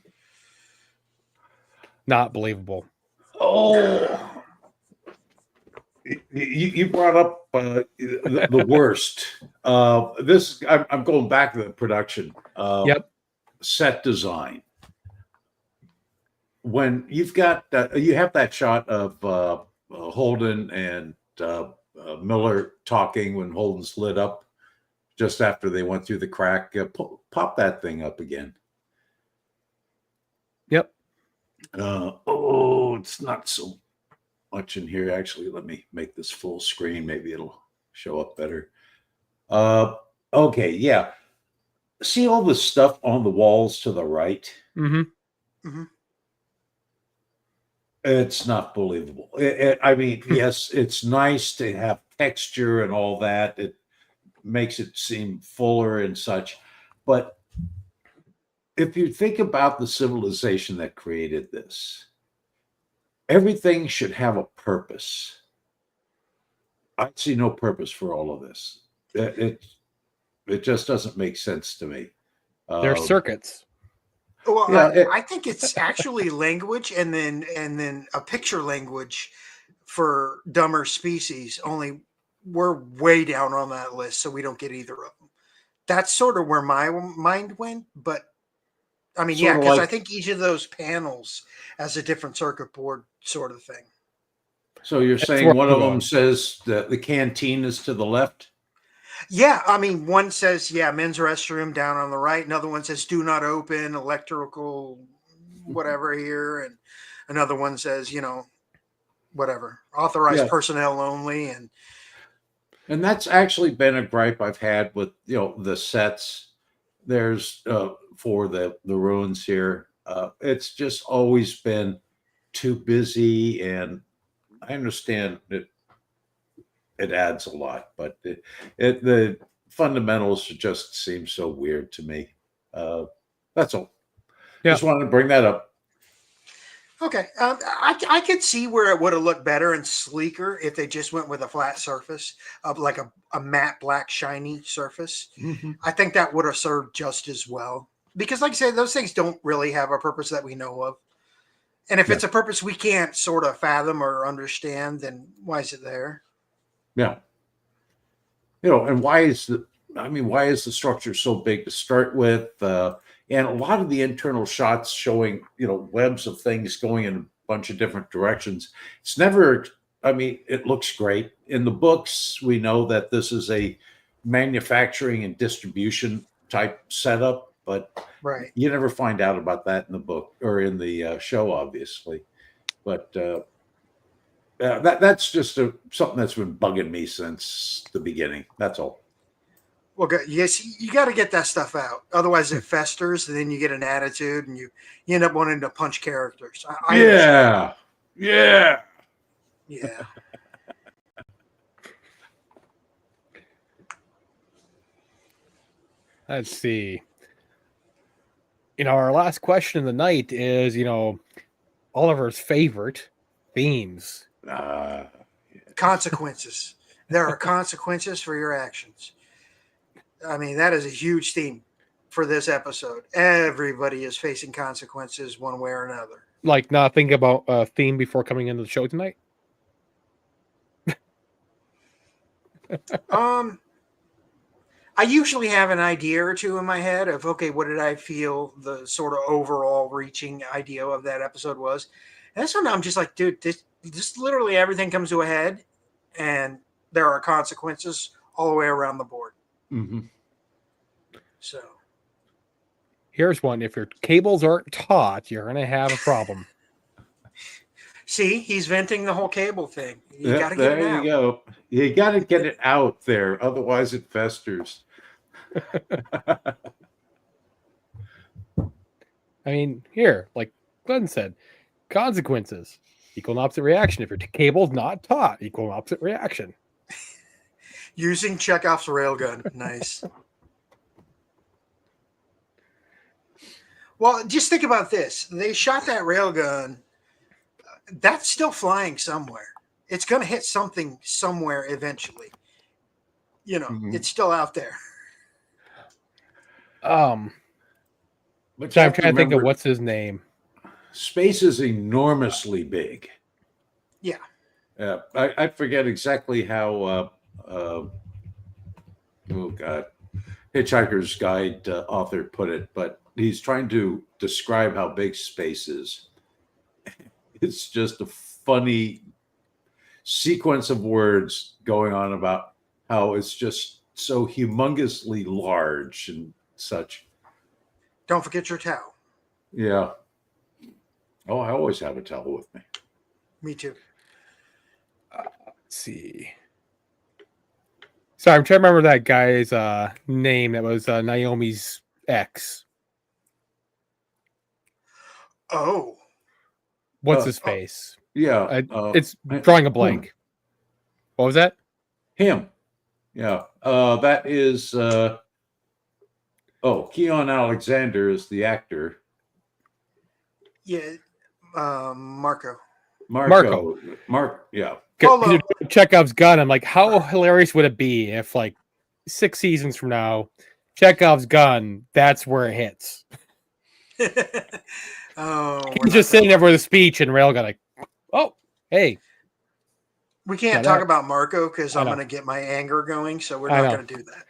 Not believable. Oh, you brought up the worst. This I'm going back to the production. Yep. Set design. When you've got you have that shot of Holden and Miller talking when Holden's lit up just after they went through the crack. Pop that thing up again. Yep. It's not so much in here. Actually, let me make this full screen. Maybe it'll show up better. Okay, yeah. See all the stuff on the walls to the right? Mm-hmm. Mm-hmm. It's not believable. I mean, yes, it's nice to have texture and all that. It makes it seem fuller and such. But if you think about the civilization that created this, everything should have a purpose. I see no purpose for all of this. It just doesn't make sense to me. They're circuits. Well, Yeah, I think it's actually language and then a picture language for dumber species. Only we're way down on that list, so we don't get either of them. That's sort of where my mind went. But I mean, yeah, Sorta because I like- think each of those panels has a different circuit board sort of thing. So you're That's saying where one I'm of them going. says that the canteen is to the left? Yeah, I mean, one says, yeah, men's restroom down on the right. Another one says, do not open, electrical, whatever here. And another one says, whatever, authorized Yeah. personnel only. And that's actually been a gripe I've had with the sets. There's for the ruins here. It's just always been too busy, and I understand it adds a lot, but the fundamentals just seem so weird to me. That's all. Yeah. Just wanted to bring that up. Okay. I could see where it would have looked better and sleeker if they just went with a flat surface of like a matte black shiny surface. Mm-hmm. I think that would have served just as well. Because like I said, those things don't really have a purpose that we know of. And if it's a purpose we can't sort of fathom or understand, then why is it there? Yeah. And why is the structure so big to start with? And a lot of the internal shots showing, webs of things going in a bunch of different directions. It's never, it looks great. In the books, we know that this is a manufacturing and distribution type setup, but Right. you never find out about that in the book or in the show, obviously. But that's just something that's been bugging me since the beginning. That's all. Well, yes, you got to get that stuff out. Otherwise, it festers, and then you get an attitude, and you end up wanting to punch characters. I understand. Yeah. Yeah. Let's see. Our last question of the night is, Oliver's favorite themes. Consequences. There are consequences for your actions. I mean, that is a huge theme for this episode. Everybody is facing consequences one way or another. Like, not think about a theme before coming into the show tonight? I usually have an idea or two in my head of, okay, what did I feel the sort of overall reaching idea of that episode was? And this one, I'm just like, dude, this literally everything comes to a head, and there are consequences all the way around the board. Mm-hmm. So Here's one. If your cables aren't taut, you're going to have a problem. see, he's venting the whole cable thing. You got to get it there out. you go. You got to get it out there, otherwise it festers. I mean, here, like Glenn said, consequences equal and opposite reaction. If your cable's not taut, equal and opposite reaction. Using Chekhov's railgun. Nice. Well, just think about this. They shot that railgun. That's still flying somewhere. It's going to hit something somewhere eventually. You know, it's still out there. But So I'm trying to think of what's his name. Space is enormously big. Yeah. I forget exactly how. Oh God, Hitchhiker's Guide author put it, but he's trying to describe how big space is. It's just a funny sequence of words going on about how it's just so humongously large and such. Don't forget your towel. Yeah. Oh, I always have a towel with me. Me too. Let's see. Sorry, I'm trying to remember that guy's name that was Naomi's ex. Oh. What's his face? Yeah. It's drawing a blank. What was that? Him. Yeah. That is Keon Alexander is the actor. Yeah. Marco. Yeah. Chekhov's gun. I'm like, how hilarious would it be if, like, 6 seasons from now, Chekhov's gun, that's where it hits. He's just sitting there with a speech and Railgun, like, oh, hey. We can't talk about Marco because I'm going to get my anger going, so we're not going to do that.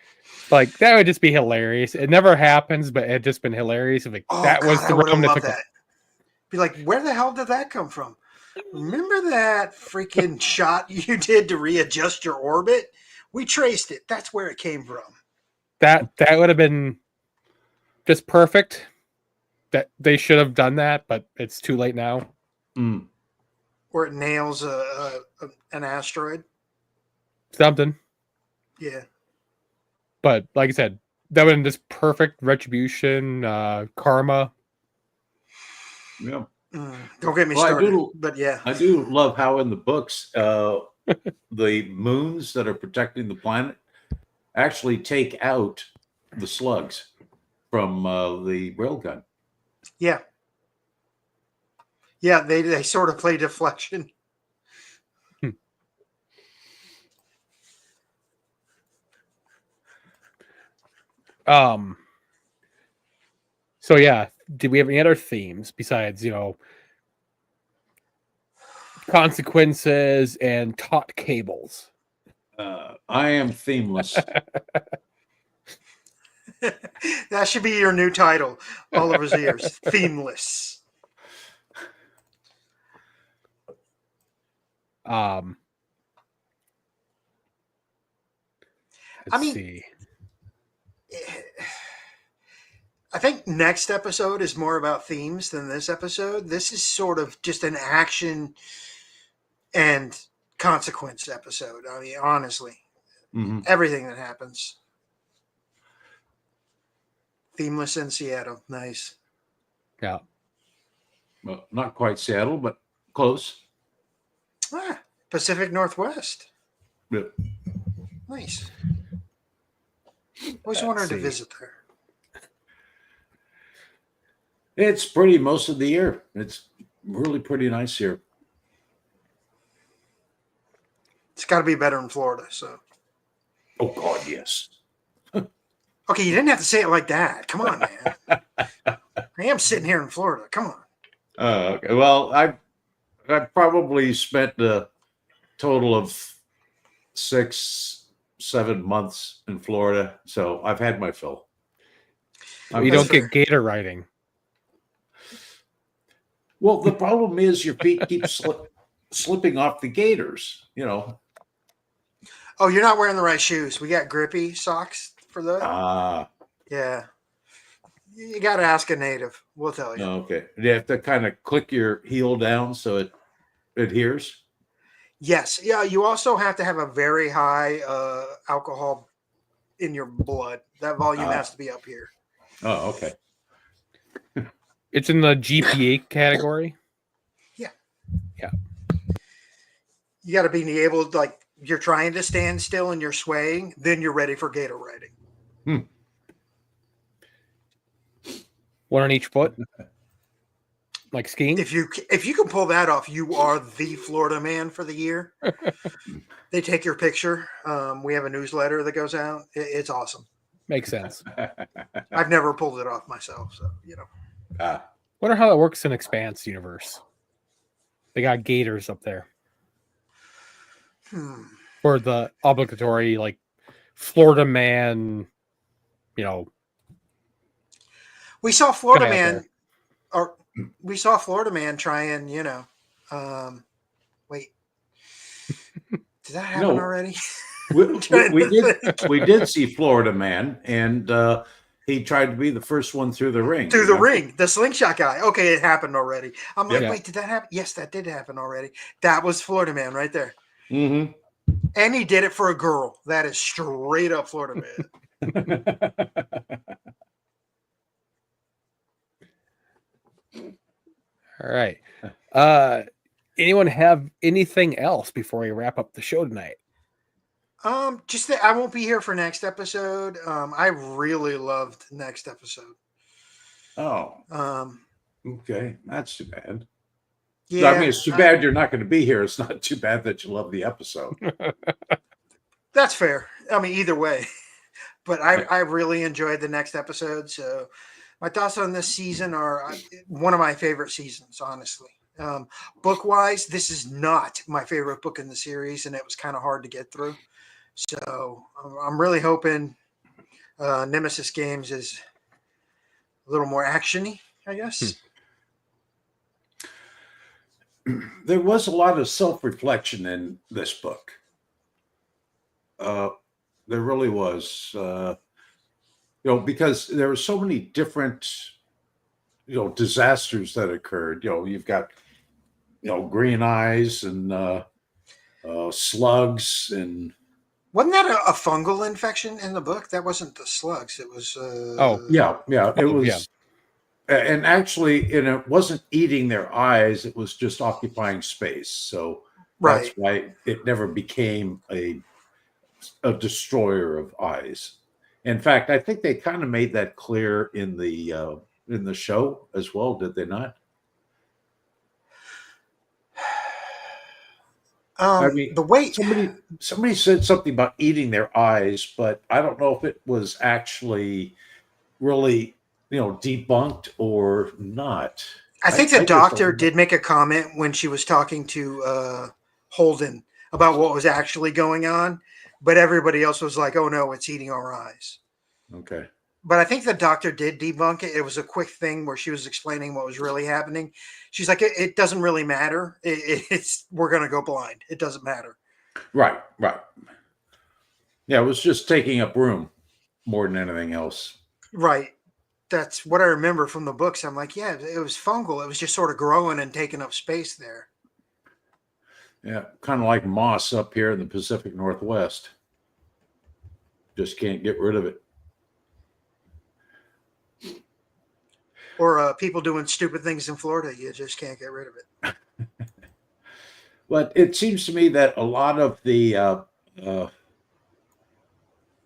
Like, that would just be hilarious. It never happens, but it just been hilarious. Like, that was the room that took that. Be like, where the hell did that come from? Remember that freaking shot you did to readjust your orbit? We traced it. That's where it came from. That would have been just perfect. That they should have done that, but it's too late now. Or it nails an asteroid. Something. Yeah. But like I said, that would have been just perfect retribution, karma. Yeah. Don't get me started. But yeah. I do love how in the books, the moons that are protecting the planet actually take out the slugs from the railgun. Yeah. Yeah, they sort of play deflection. So yeah, did we have any other themes besides, consequences and taut cables? I am themeless. That should be your new title. Oliver's ears. Themeless. Let's see. I think next episode is more about themes than this episode. This is sort of just an action and consequence episode. I mean, honestly, everything that happens. Themeless in Seattle. Nice. Yeah. Well, not quite Seattle, but close. Pacific Northwest. Yep. Nice. Always wanted to visit there. It's pretty most of the year. It's really pretty nice here. It's got to be better in Florida. So. Oh God, yes. Okay, you didn't have to say it like that. Come on, man. I am sitting here in Florida. Come on. Okay. Well, I probably spent a total of 6-7 months in Florida, so I've had my fill. You don't get gator riding. Well, the problem is your feet keep slipping off the gators. Oh, you're not wearing the right shoes. We got grippy socks for that. Yeah. You got to ask a native. We'll tell you. Okay. You have to kind of click your heel down so it adheres? Yes. Yeah. You also have to have a very high alcohol in your blood. That volume has to be up here. Oh, okay. It's in the GPA category? Yeah. Yeah. You got to be able to, like, you're trying to stand still and you're swaying, then you're ready for gator riding. One on each foot, like skiing. If you can pull that off, you are the Florida man for the year. They take your picture. We have a newsletter that goes out. It's awesome. Makes sense. I've never pulled it off myself, so Wonder how that works in Expanse universe. They got gators up there for the obligatory like Florida man. You know, we saw Florida guy out man, there. or we saw Florida man try and wait. Did that happen No. already? We did see Florida Man, and he tried to be the first one through the ring. Through the ring, the slingshot guy. Okay, it happened already. I'm like, Yeah. wait, did that happen? Yes, that did happen already. That was Florida man right there. Mm-hmm. And he did it for a girl. That is straight up Florida man. All right. Anyone have anything else before we wrap up the show tonight? Just that I won't be here for next episode. I really loved next episode. Oh, okay. That's too bad. Yeah, I mean, it's too bad you're not going to be here. It's not too bad that you love the episode. That's fair. I mean, either way. But I really enjoyed the next episode. So my thoughts on this season are one of my favorite seasons, honestly. Book-wise, this is not my favorite book in the series, and it was kind of hard to get through. So I'm really hoping Nemesis Games is a little more action-y, I guess. There was a lot of self-reflection in this book. There really was, because there were so many different, disasters that occurred. You've got, green eyes and slugs and. Wasn't that a fungal infection in the book? That wasn't the slugs. It was. Yeah. It was. Yeah. And actually, it wasn't eating their eyes. It was just occupying space. So that's why it never became a destroyer of eyes. In fact, I think they kind of made that clear in the show as well, did they not? I mean, the way somebody said something about eating their eyes, but I don't know if it was actually really, debunked or not. I think the doctor did make a comment when she was talking to Holden about what was actually going on, but everybody else was like, "Oh no, it's eating our eyes." Okay. But I think the doctor did debunk it. It was a quick thing where she was explaining what was really happening. She's like, "It doesn't really matter. It's we're gonna go blind. It doesn't matter." Right. Yeah, it was just taking up room more than anything else. Right. That's what I remember from the books. I'm like, yeah, it was fungal. It was just sort of growing and taking up space there. Yeah, kind of like moss up here in the Pacific Northwest. Just can't get rid of it. Or people doing stupid things in Florida. You just can't get rid of it. But it seems to me that a lot of the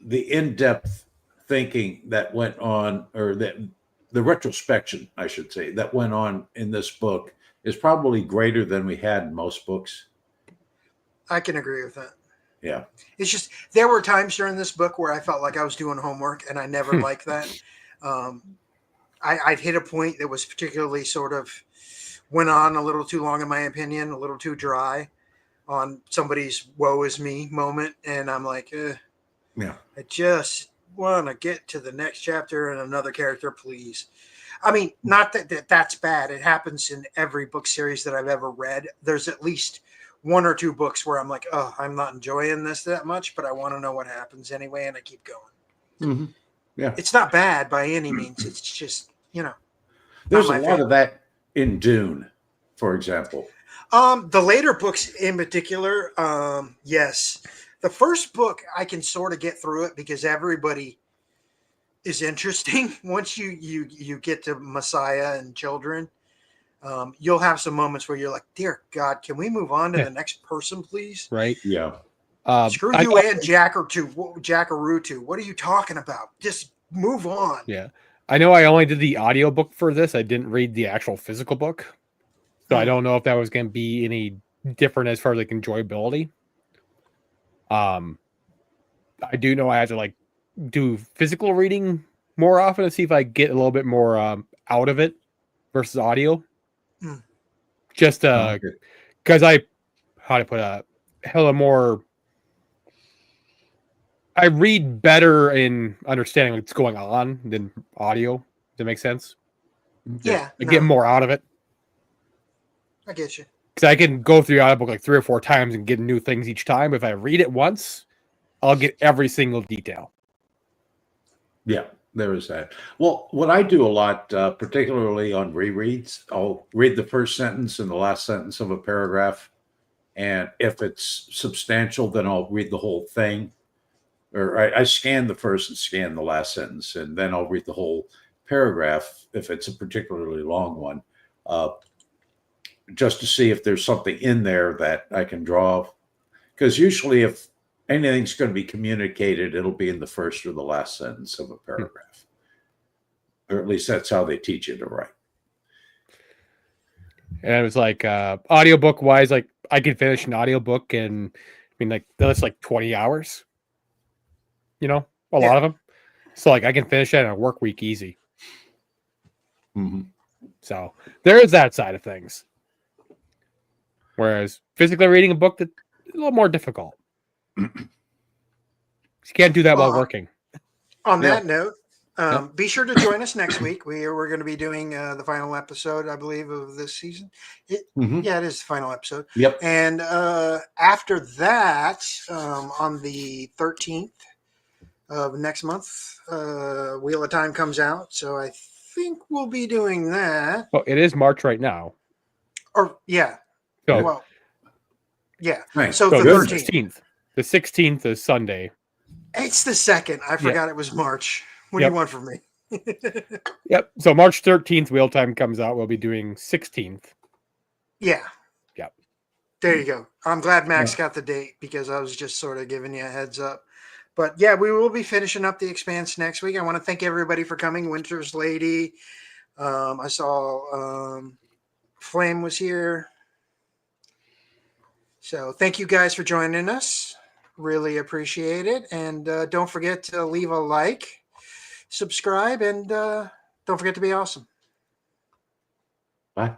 in-depth thinking that went on, or the retrospection, I should say, that went on in this book is probably greater than we had in most books. I can agree with that. Yeah. It's just, there were times during this book where I felt like I was doing homework, and I never liked that. I'd hit a point that was particularly sort of went on a little too long, in my opinion, a little too dry on somebody's woe is me moment. And I'm like, yeah, I just want to get to the next chapter and another character, please. I mean, not that's bad. It happens in every book series that I've ever read. There's at least one or two books where I'm like, oh, I'm not enjoying this that much, but I want to know what happens anyway. And I keep going. Mm-hmm. Yeah. It's not bad by any means. It's just, there's a lot of that in Dune, for example. The later books in particular, yes. The first book, I can sort of get through it because everybody is interesting. Once you get to Messiah and children, you'll have some moments where you're like, dear God, can we move on to the next person, please? Right. Yeah. Screw you and Jackarutu. What are you talking about? Just move on. Yeah. I know I only did the audiobook for this. I didn't read the actual physical book. So I don't know if that was going to be any different as far as like enjoyability. I do know I have to like do physical reading more often to see if I get a little bit more out of it versus audio. Mm. Just Okay. because how to put a hella more. I read better in understanding what's going on than audio. Does that make sense? Yeah, I get more out of it I get you. because I can go through the audiobook like 3 or 4 times and get new things each time. If I read it once, I'll get every single detail. Yeah, there is that. Well, what I do a lot, particularly on rereads, I'll read the first sentence and the last sentence of a paragraph. And if it's substantial, then I'll read the whole thing. Or I scan the first and scan the last sentence, and then I'll read the whole paragraph if it's a particularly long one, just to see if there's something in there that I can draw. Because usually, if anything's going to be communicated, it'll be in the first or the last sentence of a paragraph. Or at least that's how they teach you to write. And it was like audiobook wise, like I could finish an audiobook in, I mean, like that's like 20 hours. You know, a lot of them. So like I can finish that in a work week easy. Mm-hmm. So there is that side of things. Whereas physically reading a book, that's a little more difficult. You can't do that while working. On that note, be sure to join us next week. We're going to be doing the final episode, I believe, of this season. Yeah, it is the final episode. Yep. And after that, on the 13th of next month, Wheel of Time comes out. So I think we'll be doing that. Well, it is March right now. Or yeah. So, Well, yeah. Nice. So so the the 13th. 16th. The 16th is Sunday. It's the 2nd. I forgot it was March. What do you want from me? Yep. So March 13th, Wheel Time comes out. We'll be doing 16th. Yeah. Yep. There you go. I'm glad Max got the date because I was just sort of giving you a heads up. But yeah, we will be finishing up the Expanse next week. I want to thank everybody for coming. Winter's Lady. I saw Flame was here. So thank you guys for joining us. Really appreciate it. And don't forget to leave a like, subscribe, and don't forget to be awesome. Bye.